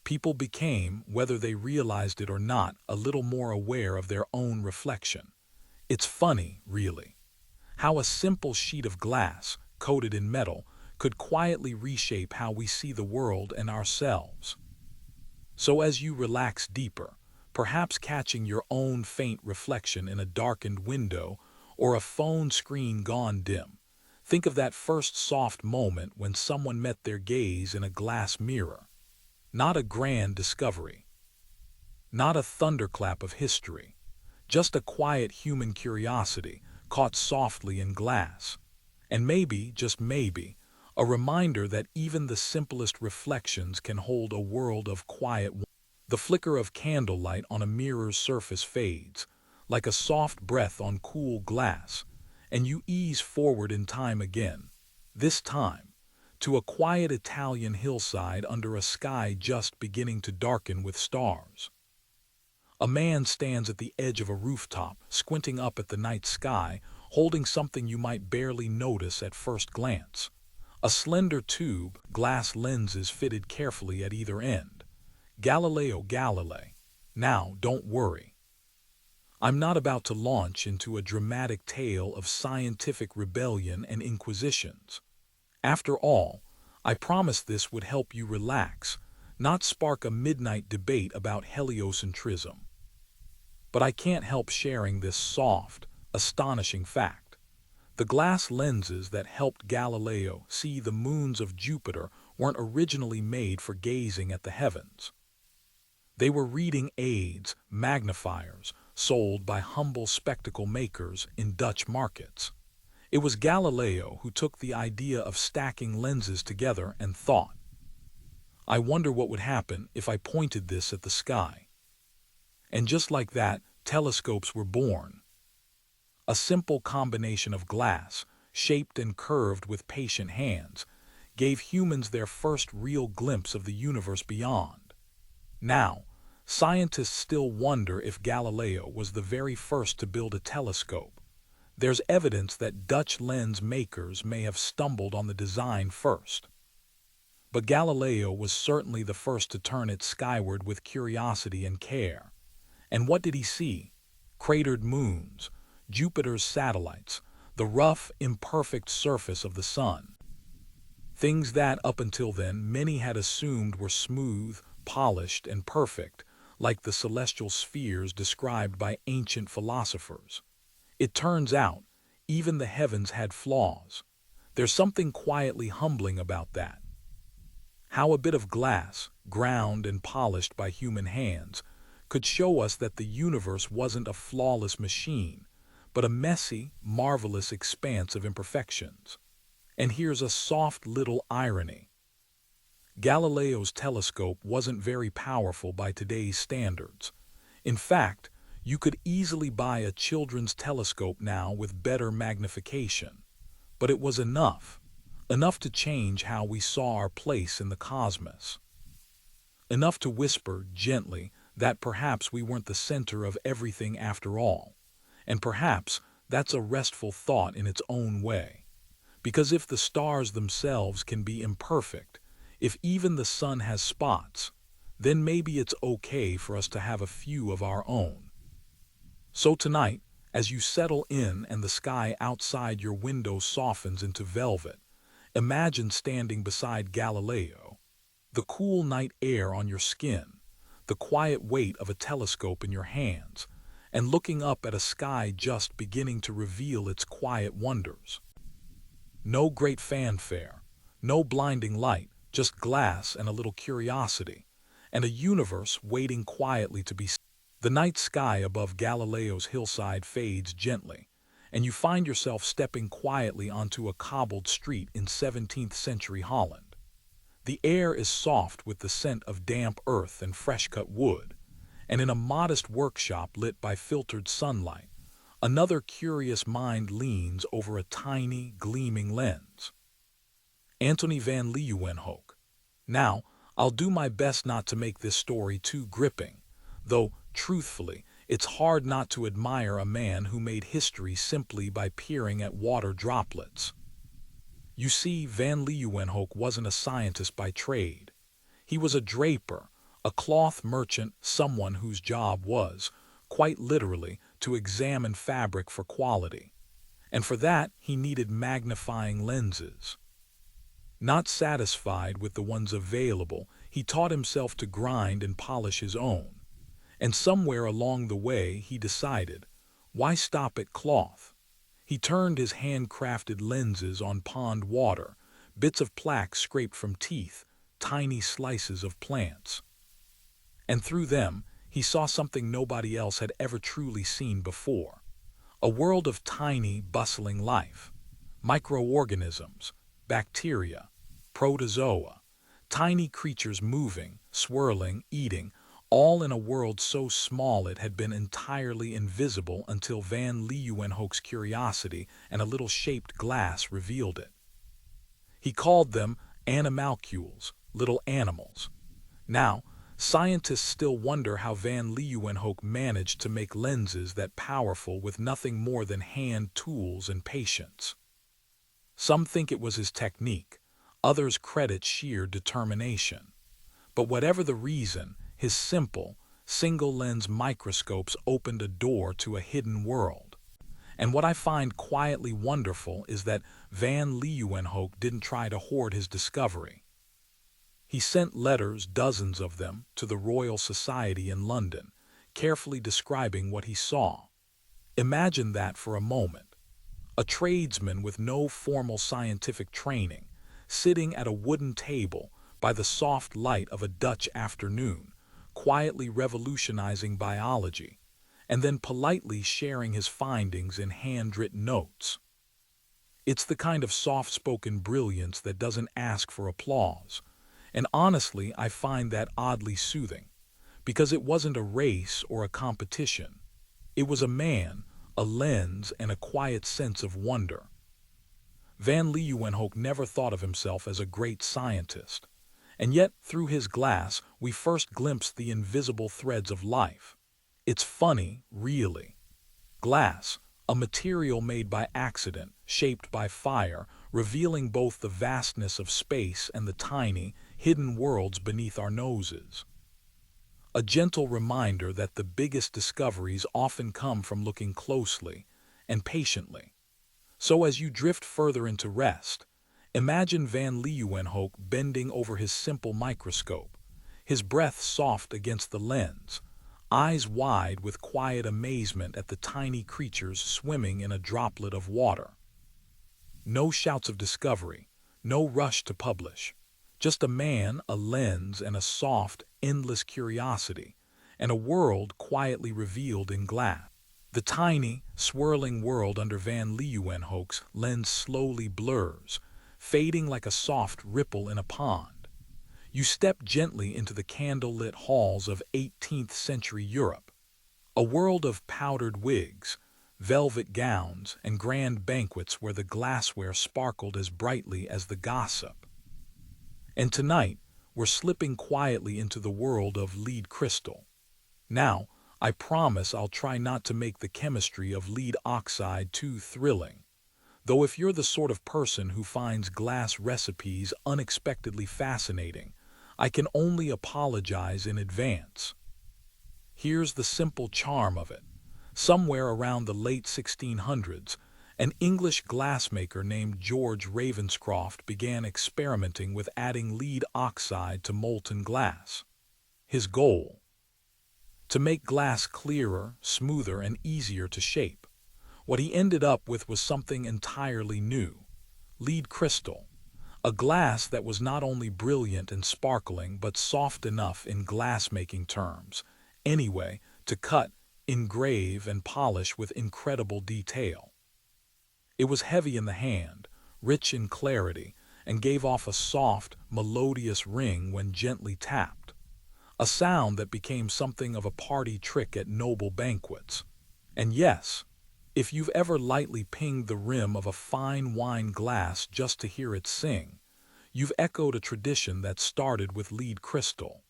People became, whether they realized it or not, a little more aware of their own reflection. It's funny, really, how a simple sheet of glass, coated in metal, could quietly reshape how we see the world and ourselves. So as you relax deeper, perhaps catching your own faint reflection in a darkened window or a phone screen gone dim, think of that first soft moment when someone met their gaze in a glass mirror. Not a grand discovery, not a thunderclap of history, just a quiet human curiosity caught softly in glass. And maybe, just maybe, a reminder that even the simplest reflections can hold a world of quiet wonder. The flicker of candlelight on a mirror's surface fades, like a soft breath on cool glass, and you ease forward in time again, this time to a quiet Italian hillside under a sky just beginning to darken with stars. A man stands at the edge of a rooftop, squinting up at the night sky, holding something you might barely notice at first glance. A slender tube, glass lenses fitted carefully at either end. Galileo Galilei. Now, don't worry. I'm not about to launch into a dramatic tale of scientific rebellion and inquisitions. After all, I promised this would help you relax, not spark a midnight debate about heliocentrism. But I can't help sharing this soft, astonishing fact. The glass lenses that helped Galileo see the moons of Jupiter weren't originally made for gazing at the heavens. They were reading aids, magnifiers, sold by humble spectacle makers in Dutch markets. It was Galileo who took the idea of stacking lenses together and thought, I wonder what would happen if I pointed this at the sky. And just like that, telescopes were born. A simple combination of glass, shaped and curved with patient hands, gave humans their first real glimpse of the universe beyond. Now, scientists still wonder if Galileo was the very first to build a telescope. There's evidence that Dutch lens makers may have stumbled on the design first. But Galileo was certainly the first to turn it skyward with curiosity and care. And what did he see? Cratered moons, Jupiter's satellites, the rough, imperfect surface of the sun. Things that, up until then, many had assumed were smooth, polished, and perfect, like the celestial spheres described by ancient philosophers. It turns out, even the heavens had flaws. There's something quietly humbling about that. How a bit of glass, ground and polished by human hands, could show us that the universe wasn't a flawless machine, but a messy, marvelous expanse of imperfections. And here's a soft little irony. Galileo's telescope wasn't very powerful by today's standards. In fact, you could easily buy a children's telescope now with better magnification. But it was enough to change how we saw our place in the cosmos. Enough to whisper gently that perhaps we weren't the center of everything after all. And perhaps that's a restful thought in its own way. Because if the stars themselves can be imperfect, if even the sun has spots, then maybe it's okay for us to have a few of our own. So tonight, as you settle in and the sky outside your window softens into velvet, imagine standing beside Galileo, the cool night air on your skin, the quiet weight of a telescope in your hands, and looking up at a sky just beginning to reveal its quiet wonders. No great fanfare, no blinding light, just glass and a little curiosity, and a universe waiting quietly to be seen. The night sky above Galileo's hillside fades gently, and you find yourself stepping quietly onto a cobbled street in 17th century Holland. The air is soft with the scent of damp earth and fresh-cut wood, and in a modest workshop lit by filtered sunlight, another curious mind leans over a tiny, gleaming lens. Antony van Leeuwenhoek. Now, I'll do my best not to make this story too gripping, though, truthfully, it's hard not to admire a man who made history simply by peering at water droplets. You see, Van Leeuwenhoek wasn't a scientist by trade. He was a draper, a cloth merchant, someone whose job was, quite literally, to examine fabric for quality. And for that, he needed magnifying lenses. Not satisfied with the ones available, he taught himself to grind and polish his own. And somewhere along the way, he decided, why stop at cloth? He turned his handcrafted lenses on pond water, bits of plaque scraped from teeth, tiny slices of plants. And through them, he saw something nobody else had ever truly seen before. A world of tiny, bustling life. Microorganisms, bacteria, protozoa, tiny creatures moving, swirling, eating, all in a world so small it had been entirely invisible until Van Leeuwenhoek's curiosity and a little shaped glass revealed it. He called them animalcules, little animals. Now, scientists still wonder how Van Leeuwenhoek managed to make lenses that powerful with nothing more than hand tools and patience. Some think it was his technique, others credit sheer determination. But whatever the reason, his simple, single-lens microscopes opened a door to a hidden world. And what I find quietly wonderful is that Van Leeuwenhoek didn't try to hoard his discovery. He sent letters, dozens of them, to the Royal Society in London, carefully describing what he saw. Imagine that for a moment. A tradesman with no formal scientific training, sitting at a wooden table by the soft light of a Dutch afternoon, quietly revolutionizing biology, and then politely sharing his findings in handwritten notes. It's the kind of soft-spoken brilliance that doesn't ask for applause, and honestly, I find that oddly soothing, because it wasn't a race or a competition. It was a man, a lens, and a quiet sense of wonder. Van Leeuwenhoek never thought of himself as a great scientist. And yet, through his glass, we first glimpsed the invisible threads of life. It's funny, really. Glass, a material made by accident, shaped by fire, revealing both the vastness of space and the tiny, hidden worlds beneath our noses. A gentle reminder that the biggest discoveries often come from looking closely and patiently. So as you drift further into rest, imagine Van Leeuwenhoek bending over his simple microscope, his breath soft against the lens, eyes wide with quiet amazement at the tiny creatures swimming in a droplet of water. No shouts of discovery, no rush to publish. Just a man, a lens, and a soft, endless curiosity, and a world quietly revealed in glass. The tiny, swirling world under Van Leeuwenhoek's lens slowly blurs, fading like a soft ripple in a pond. You step gently into the candle-lit halls of 18th century Europe, a world of powdered wigs, velvet gowns, and grand banquets where the glassware sparkled as brightly as the gossip. And tonight, we're slipping quietly into the world of lead crystal. Now, I promise I'll try not to make the chemistry of lead oxide too thrilling. Though if you're the sort of person who finds glass recipes unexpectedly fascinating, I can only apologize in advance. Here's the simple charm of it. Somewhere around the late 1600s, an English glassmaker named George Ravenscroft began experimenting with adding lead oxide to molten glass. His goal? To make glass clearer, smoother, and easier to shape. What he ended up with was something entirely new: lead crystal, a glass that was not only brilliant and sparkling but soft enough in glass-making terms, anyway, to cut, engrave, and polish with incredible detail. It was heavy in the hand, rich in clarity, and gave off a soft, melodious ring when gently tapped, a sound that became something of a party trick at noble banquets. And yes, if you've ever lightly pinged the rim of a fine wine glass just to hear it sing, you've echoed a tradition that started with lead crystal.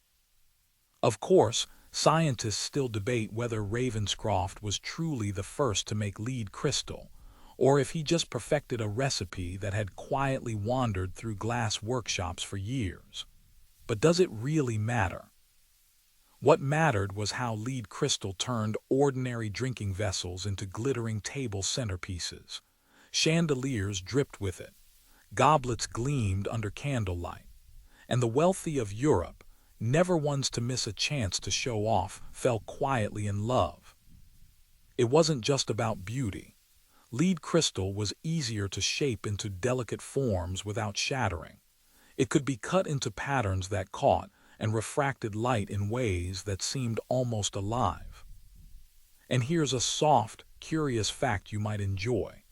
Of course, scientists still debate whether Ravenscroft was truly the first to make lead crystal, or if he just perfected a recipe that had quietly wandered through glass workshops for years. But does it really matter? What mattered was how lead crystal turned ordinary drinking vessels into glittering table centerpieces. Chandeliers dripped with it, goblets gleamed under candlelight, and the wealthy of Europe, never ones to miss a chance to show off, fell quietly in love. It wasn't just about beauty. Lead crystal was easier to shape into delicate forms without shattering. It could be cut into patterns that caught and refracted light in ways that seemed almost alive. And here's a soft, curious fact you might enjoy.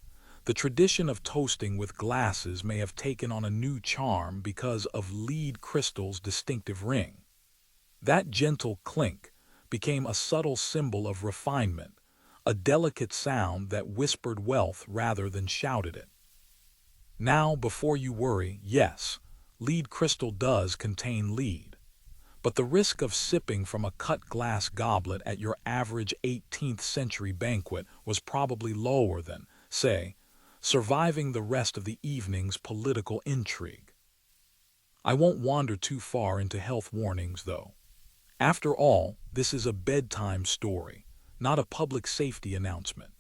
The tradition of toasting with glasses may have taken on a new charm because of lead crystal's distinctive ring. That gentle clink became a subtle symbol of refinement, a delicate sound that whispered wealth rather than shouted it. Now, before you worry, yes, lead crystal does contain lead. But the risk of sipping from a cut glass goblet at your average 18th century banquet was probably lower than, say, surviving the rest of the evening's political intrigue. I won't wander too far into health warnings, though. After all, this is a bedtime story, not a public safety announcement.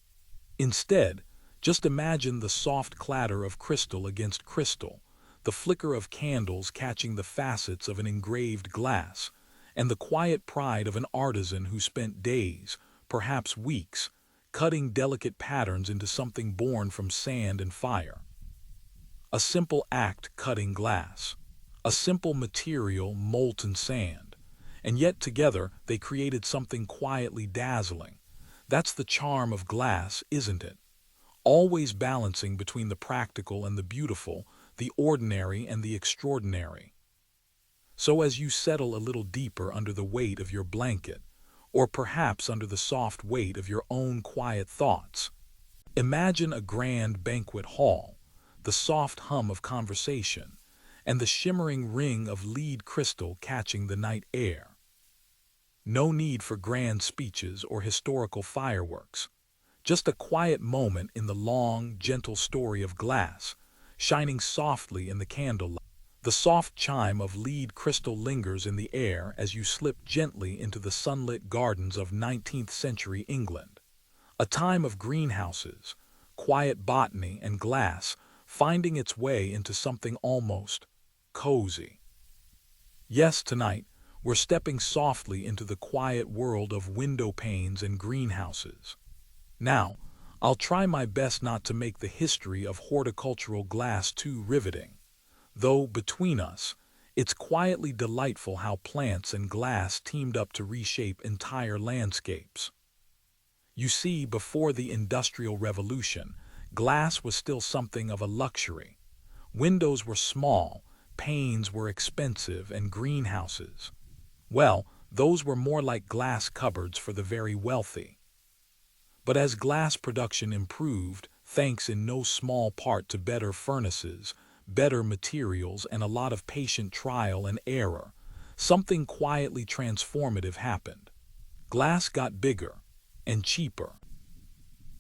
Instead, just imagine the soft clatter of crystal against crystal, the flicker of candles catching the facets of an engraved glass, and the quiet pride of an artisan who spent days, perhaps weeks, cutting delicate patterns into something born from sand and fire. A simple act, cutting glass. A simple material, molten sand. And yet together they created something quietly dazzling. That's the charm of glass, isn't it? Always balancing between the practical and the beautiful, the ordinary and the extraordinary. So as you settle a little deeper under the weight of your blanket, or perhaps under the soft weight of your own quiet thoughts, imagine a grand banquet hall, the soft hum of conversation, and the shimmering ring of lead crystal catching the night air. No need for grand speeches or historical fireworks. Just a quiet moment in the long, gentle story of glass, shining softly in the candlelight. The soft chime of lead crystal lingers in the air as you slip gently into the sunlit gardens of 19th century England. A time of greenhouses, quiet botany, and glass finding its way into something almost cozy. Yes, tonight, we're stepping softly into the quiet world of window panes and greenhouses. Now, I'll try my best not to make the history of horticultural glass too riveting, though between us, it's quietly delightful how plants and glass teamed up to reshape entire landscapes. You see, before the Industrial Revolution, glass was still something of a luxury. Windows were small, panes were expensive, and greenhouses, well, those were more like glass cupboards for the very wealthy. But as glass production improved, thanks in no small part to better furnaces, better materials, and a lot of patient trial and error, something quietly transformative happened. Glass got bigger and cheaper.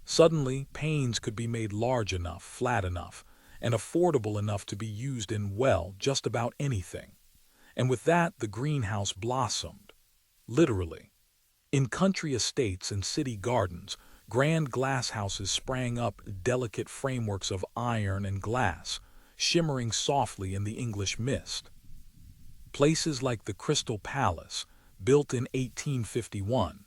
Suddenly, panes could be made large enough, flat enough, and affordable enough to be used in, well, just about anything. And with that, the greenhouse blossomed. Literally. In country estates and city gardens, grand glass houses sprang up, delicate frameworks of iron and glass, shimmering softly in the English mist. Places like the Crystal Palace, built in 1851,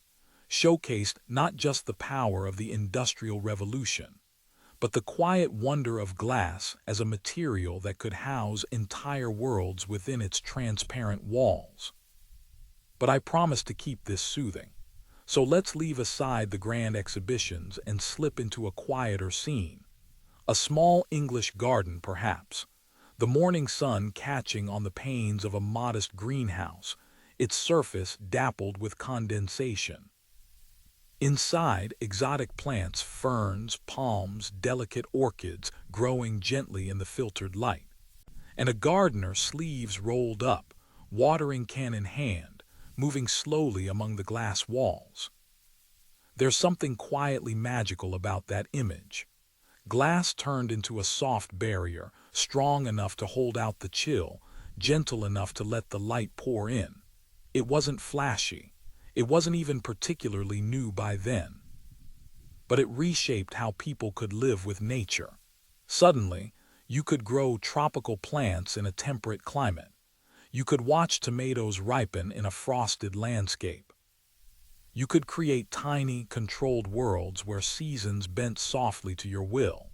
showcased not just the power of the Industrial Revolution, but the quiet wonder of glass as a material that could house entire worlds within its transparent walls. But I promise to keep this soothing. So let's leave aside the grand exhibitions and slip into a quieter scene. A small English garden, perhaps. The morning sun catching on the panes of a modest greenhouse, its surface dappled with condensation. Inside, exotic plants, ferns, palms, delicate orchids growing gently in the filtered light. And a gardener, sleeves rolled up, watering can in hand, moving slowly among the glass walls. There's something quietly magical about that image. Glass turned into a soft barrier, strong enough to hold out the chill, gentle enough to let the light pour in. It wasn't flashy. It wasn't even particularly new by then. But it reshaped how people could live with nature. Suddenly, you could grow tropical plants in a temperate climate. You could watch tomatoes ripen in a frosted landscape. You could create tiny, controlled worlds where seasons bent softly to your will.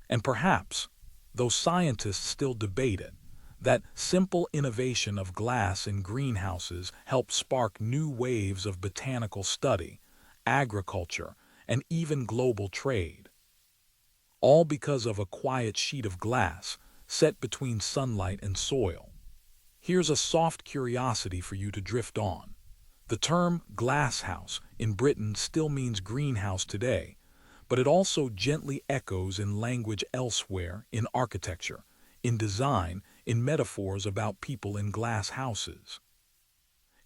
And perhaps, though scientists still debate it, that simple innovation of glass in greenhouses helped spark new waves of botanical study, agriculture, and even global trade. All because of a quiet sheet of glass set between sunlight and soil. Here's a soft curiosity for you to drift on. The term glasshouse in Britain still means greenhouse today, but it also gently echoes in language elsewhere, in architecture, in design, in metaphors about people in glass houses.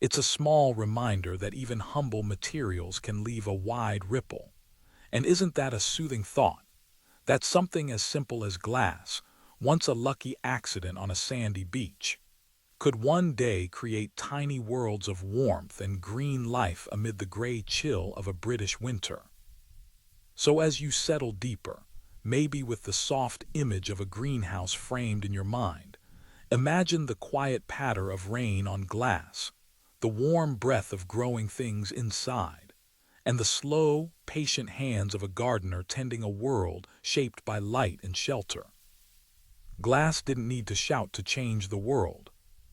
It's a small reminder that even humble materials can leave a wide ripple. And isn't that a soothing thought? That something as simple as glass, once a lucky accident on a sandy beach, could one day create tiny worlds of warmth and green life amid the gray chill of a British winter. So as you settle deeper, maybe with the soft image of a greenhouse framed in your mind, imagine the quiet patter of rain on glass, the warm breath of growing things inside, and the slow, patient hands of a gardener tending a world shaped by light and shelter. Glass didn't need to shout to change the world.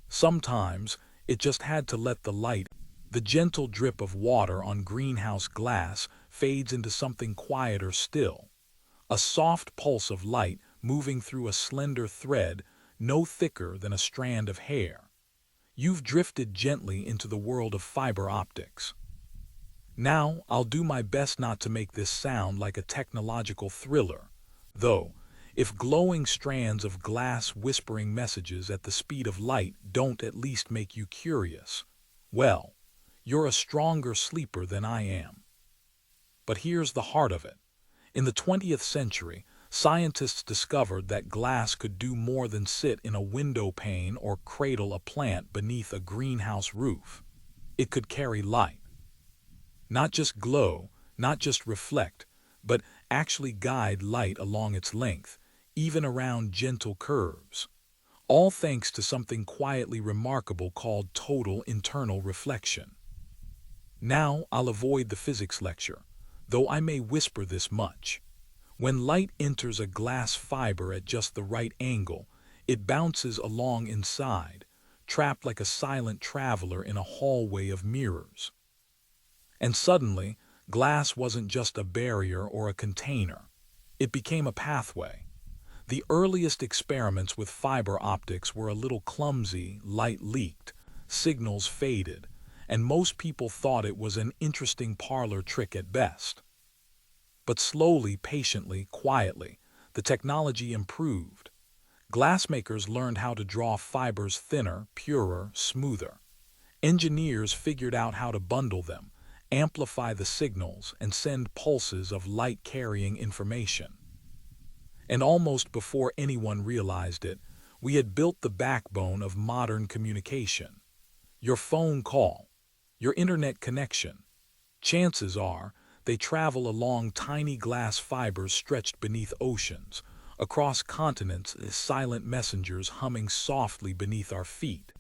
Sometimes, it just had to let the light. The gentle drip of water on greenhouse glass fades into something quieter still. A soft pulse of light moving through a slender thread no thicker than a strand of hair. You've drifted gently into the world of fiber optics. Now, I'll do my best not to make this sound like a technological thriller, though, if glowing strands of glass whispering messages at the speed of light don't at least make you curious, well, you're a stronger sleeper than I am. But here's the heart of it. In the 20th century, scientists discovered that glass could do more than sit in a window pane or cradle a plant beneath a greenhouse roof. It could carry light. Not just glow, not just reflect, but actually guide light along its length, even around gentle curves. All thanks to something quietly remarkable called total internal reflection. Now I'll avoid the physics lecture, though I may whisper this much. When light enters a glass fiber at just the right angle, it bounces along inside, trapped like a silent traveler in a hallway of mirrors. And suddenly, glass wasn't just a barrier or a container. It became a pathway. The earliest experiments with fiber optics were a little clumsy, light leaked, signals faded, and most people thought it was an interesting parlor trick at best. But slowly, patiently, quietly, the technology improved. Glassmakers learned how to draw fibers thinner, purer, smoother. Engineers figured out how to bundle them, amplify the signals, and send pulses of light-carrying information. And almost before anyone realized it, we had built the backbone of modern communication. Your phone call, your internet connection. Chances are, they travel along tiny glass fibers stretched beneath oceans, across continents as silent messengers humming softly beneath our feet.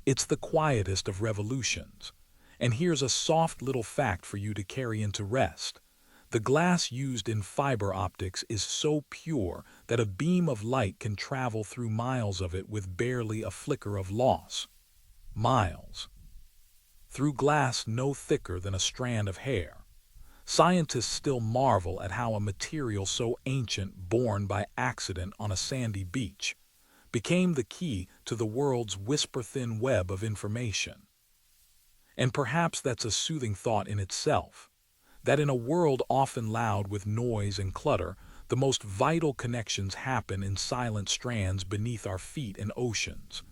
It's the quietest of revolutions. And here's a soft little fact for you to carry into rest. The glass used in fiber optics is so pure that a beam of light can travel through miles of it with barely a flicker of loss. Miles. Through glass no thicker than a strand of hair. Scientists still marvel at how a material so ancient, born by accident on a sandy beach, became the key to the world's whisper-thin web of information. And perhaps that's a soothing thought in itself, that in a world often loud with noise and clutter, the most vital connections happen in silent strands beneath our feet in oceans.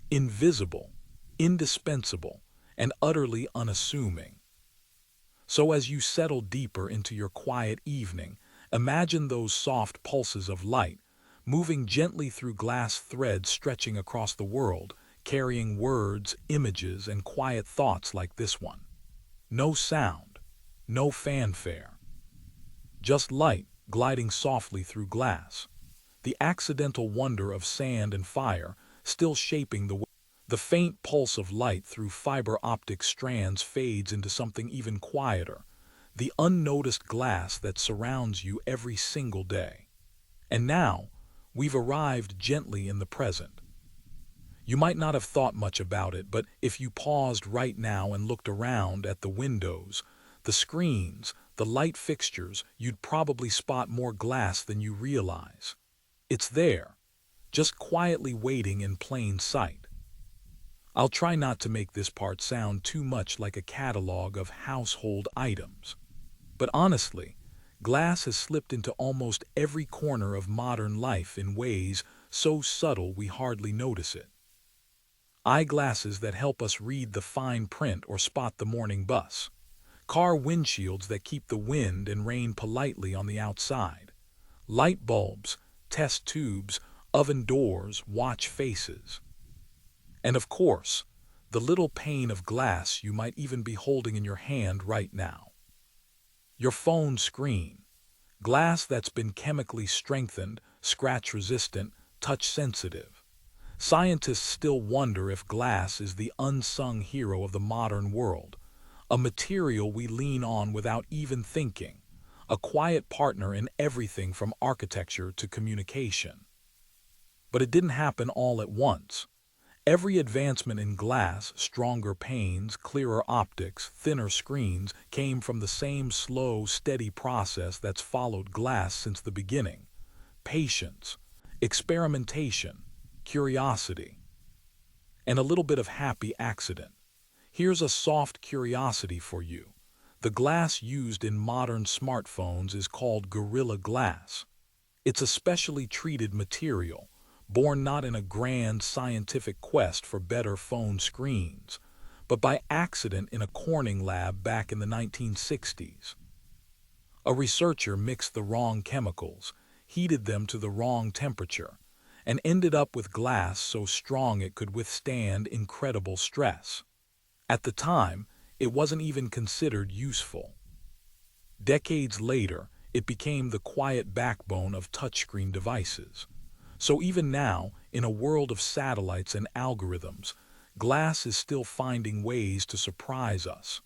Invisible, indispensable, and utterly unassuming. So as you settle deeper into your quiet evening, imagine those soft pulses of light, moving gently through glass threads stretching across the world, carrying words, images, and quiet thoughts like this one. No sound, no fanfare. Just light gliding softly through glass. The accidental wonder of sand and fire still shaping the way. The faint pulse of light through fiber optic strands fades into something even quieter, the unnoticed glass that surrounds you every single day. And now, we've arrived gently in the present. You might not have thought much about it, but if you paused right now and looked around at the windows, the screens, the light fixtures, you'd probably spot more glass than you realize. It's there, just quietly waiting in plain sight. I'll try not to make this part sound too much like a catalog of household items. But honestly, glass has slipped into almost every corner of modern life in ways so subtle we hardly notice it. Eyeglasses that help us read the fine print or spot the morning bus. Car windshields that keep the wind and rain politely on the outside. Light bulbs, test tubes, oven doors, watch faces. And of course, the little pane of glass you might even be holding in your hand right now. Your phone screen. Glass that's been chemically strengthened, scratch-resistant, touch-sensitive. Scientists still wonder if glass is the unsung hero of the modern world, a material we lean on without even thinking, a quiet partner in everything from architecture to communication. But it didn't happen all at once. Every advancement in glass, stronger panes, clearer optics, thinner screens, came from the same slow, steady process that's followed glass since the beginning. Patience, experimentation, curiosity, and a little bit of happy accident. Here's a soft curiosity for you. The glass used in modern smartphones is called Gorilla Glass. It's a specially treated material, born not in a grand scientific quest for better phone screens, but by accident in a Corning lab back in the 1960s. A researcher mixed the wrong chemicals, heated them to the wrong temperature, and ended up with glass so strong it could withstand incredible stress. At the time, it wasn't even considered useful. Decades later, it became the quiet backbone of touchscreen devices. So even now, in a world of satellites and algorithms, glass is still finding ways to surprise us.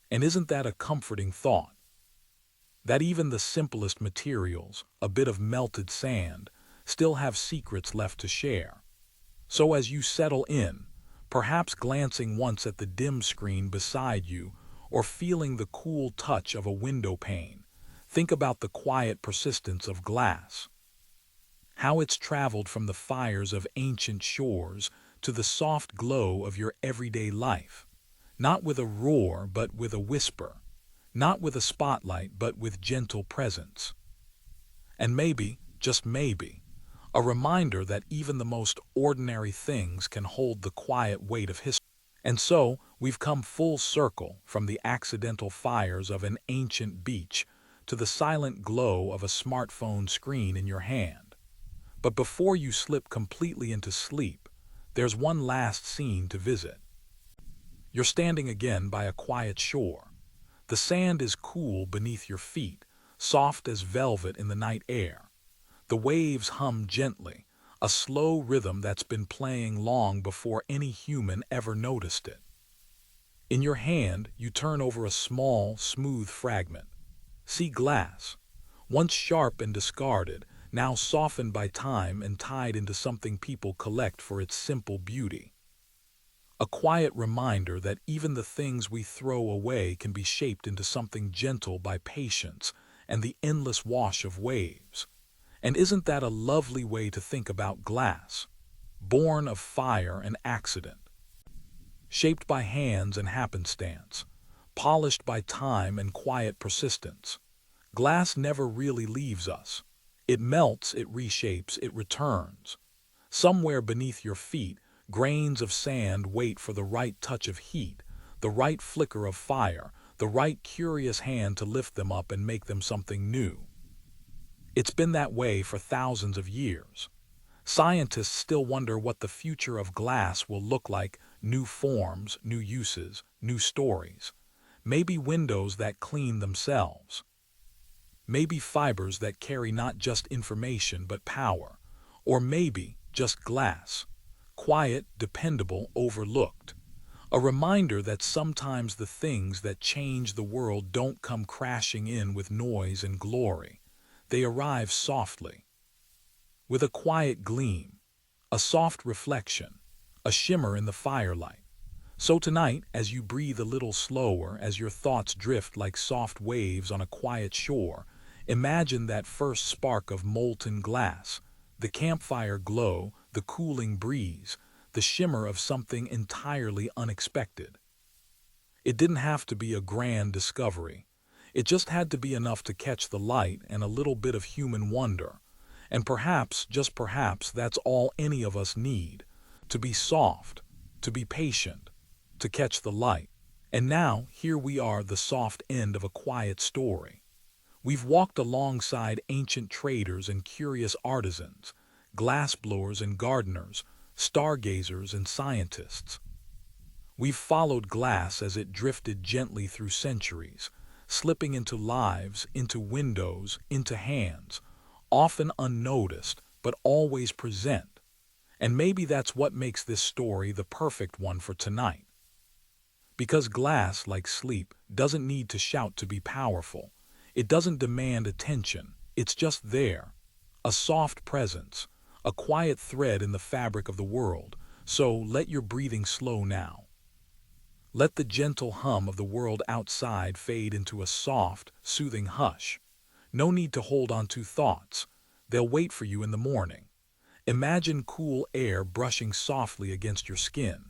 And isn't that a comforting thought? That even the simplest materials, a bit of melted sand, still have secrets left to share. So as you settle in, perhaps glancing once at the dim screen beside you or feeling the cool touch of a window pane, think about the quiet persistence of glass. How it's traveled from the fires of ancient shores to the soft glow of your everyday life, not with a roar but with a whisper, not with a spotlight but with gentle presence. And maybe, just maybe, a reminder that even the most ordinary things can hold the quiet weight of history. And so, we've come full circle from the accidental fires of an ancient beach to the silent glow of a smartphone screen in your hand. But before you slip completely into sleep, there's one last scene to visit. You're standing again by a quiet shore. The sand is cool beneath your feet, soft as velvet in the night air. The waves hum gently, a slow rhythm that's been playing long before any human ever noticed it. In your hand, you turn over a small, smooth fragment. See glass, once sharp and discarded, now softened by time and tied into something people collect for its simple beauty. A quiet reminder that even the things we throw away can be shaped into something gentle by patience and the endless wash of waves. And isn't that a lovely way to think about glass? Born of fire and accident, shaped by hands and happenstance, polished by time and quiet persistence. Glass never really leaves us. It melts, it reshapes, it returns. Somewhere beneath your feet, grains of sand wait for the right touch of heat, the right flicker of fire, the right curious hand to lift them up and make them something new. It's been that way for thousands of years. Scientists still wonder what the future of glass will look like: new forms, new uses, new stories. Maybe windows that clean themselves. Maybe fibers that carry not just information but power. Or maybe just glass. Quiet, dependable, overlooked. A reminder that sometimes the things that change the world don't come crashing in with noise and glory. They arrive softly, with a quiet gleam, a soft reflection, a shimmer in the firelight. So tonight, as you breathe a little slower, as your thoughts drift like soft waves on a quiet shore, imagine that first spark of molten glass, the campfire glow, the cooling breeze, the shimmer of something entirely unexpected. It didn't have to be a grand discovery. It just had to be enough to catch the light and a little bit of human wonder. And perhaps, just perhaps, that's all any of us need. To be soft, to be patient, to catch the light. And now, here we are, the soft end of a quiet story. We've walked alongside ancient traders and curious artisans, glassblowers and gardeners, stargazers and scientists. We've followed glass as it drifted gently through centuries, slipping into lives, into windows, into hands, often unnoticed, but always present. And maybe that's what makes this story the perfect one for tonight. Because glass, like sleep, doesn't need to shout to be powerful. It doesn't demand attention. It's just there. A soft presence, a quiet thread in the fabric of the world. So let your breathing slow now. Let the gentle hum of the world outside fade into a soft, soothing hush. No need to hold on to thoughts. They'll wait for you in the morning. Imagine cool air brushing softly against your skin.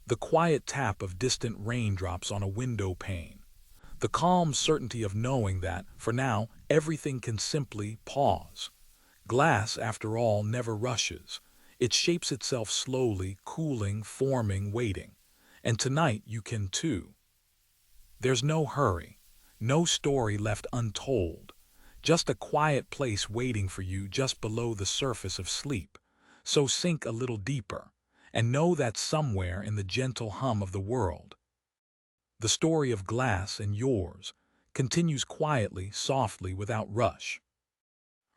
The quiet tap of distant raindrops on a window pane. The calm certainty of knowing that, for now, everything can simply pause. Glass, after all, never rushes. It shapes itself slowly, cooling, forming, waiting. And tonight you can too. There's no hurry, no story left untold, just a quiet place waiting for you just below the surface of sleep. So sink a little deeper, and know that somewhere in the gentle hum of the world, the story of glass and yours continues quietly, softly, without rush.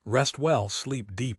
Rest well, sleep deeply.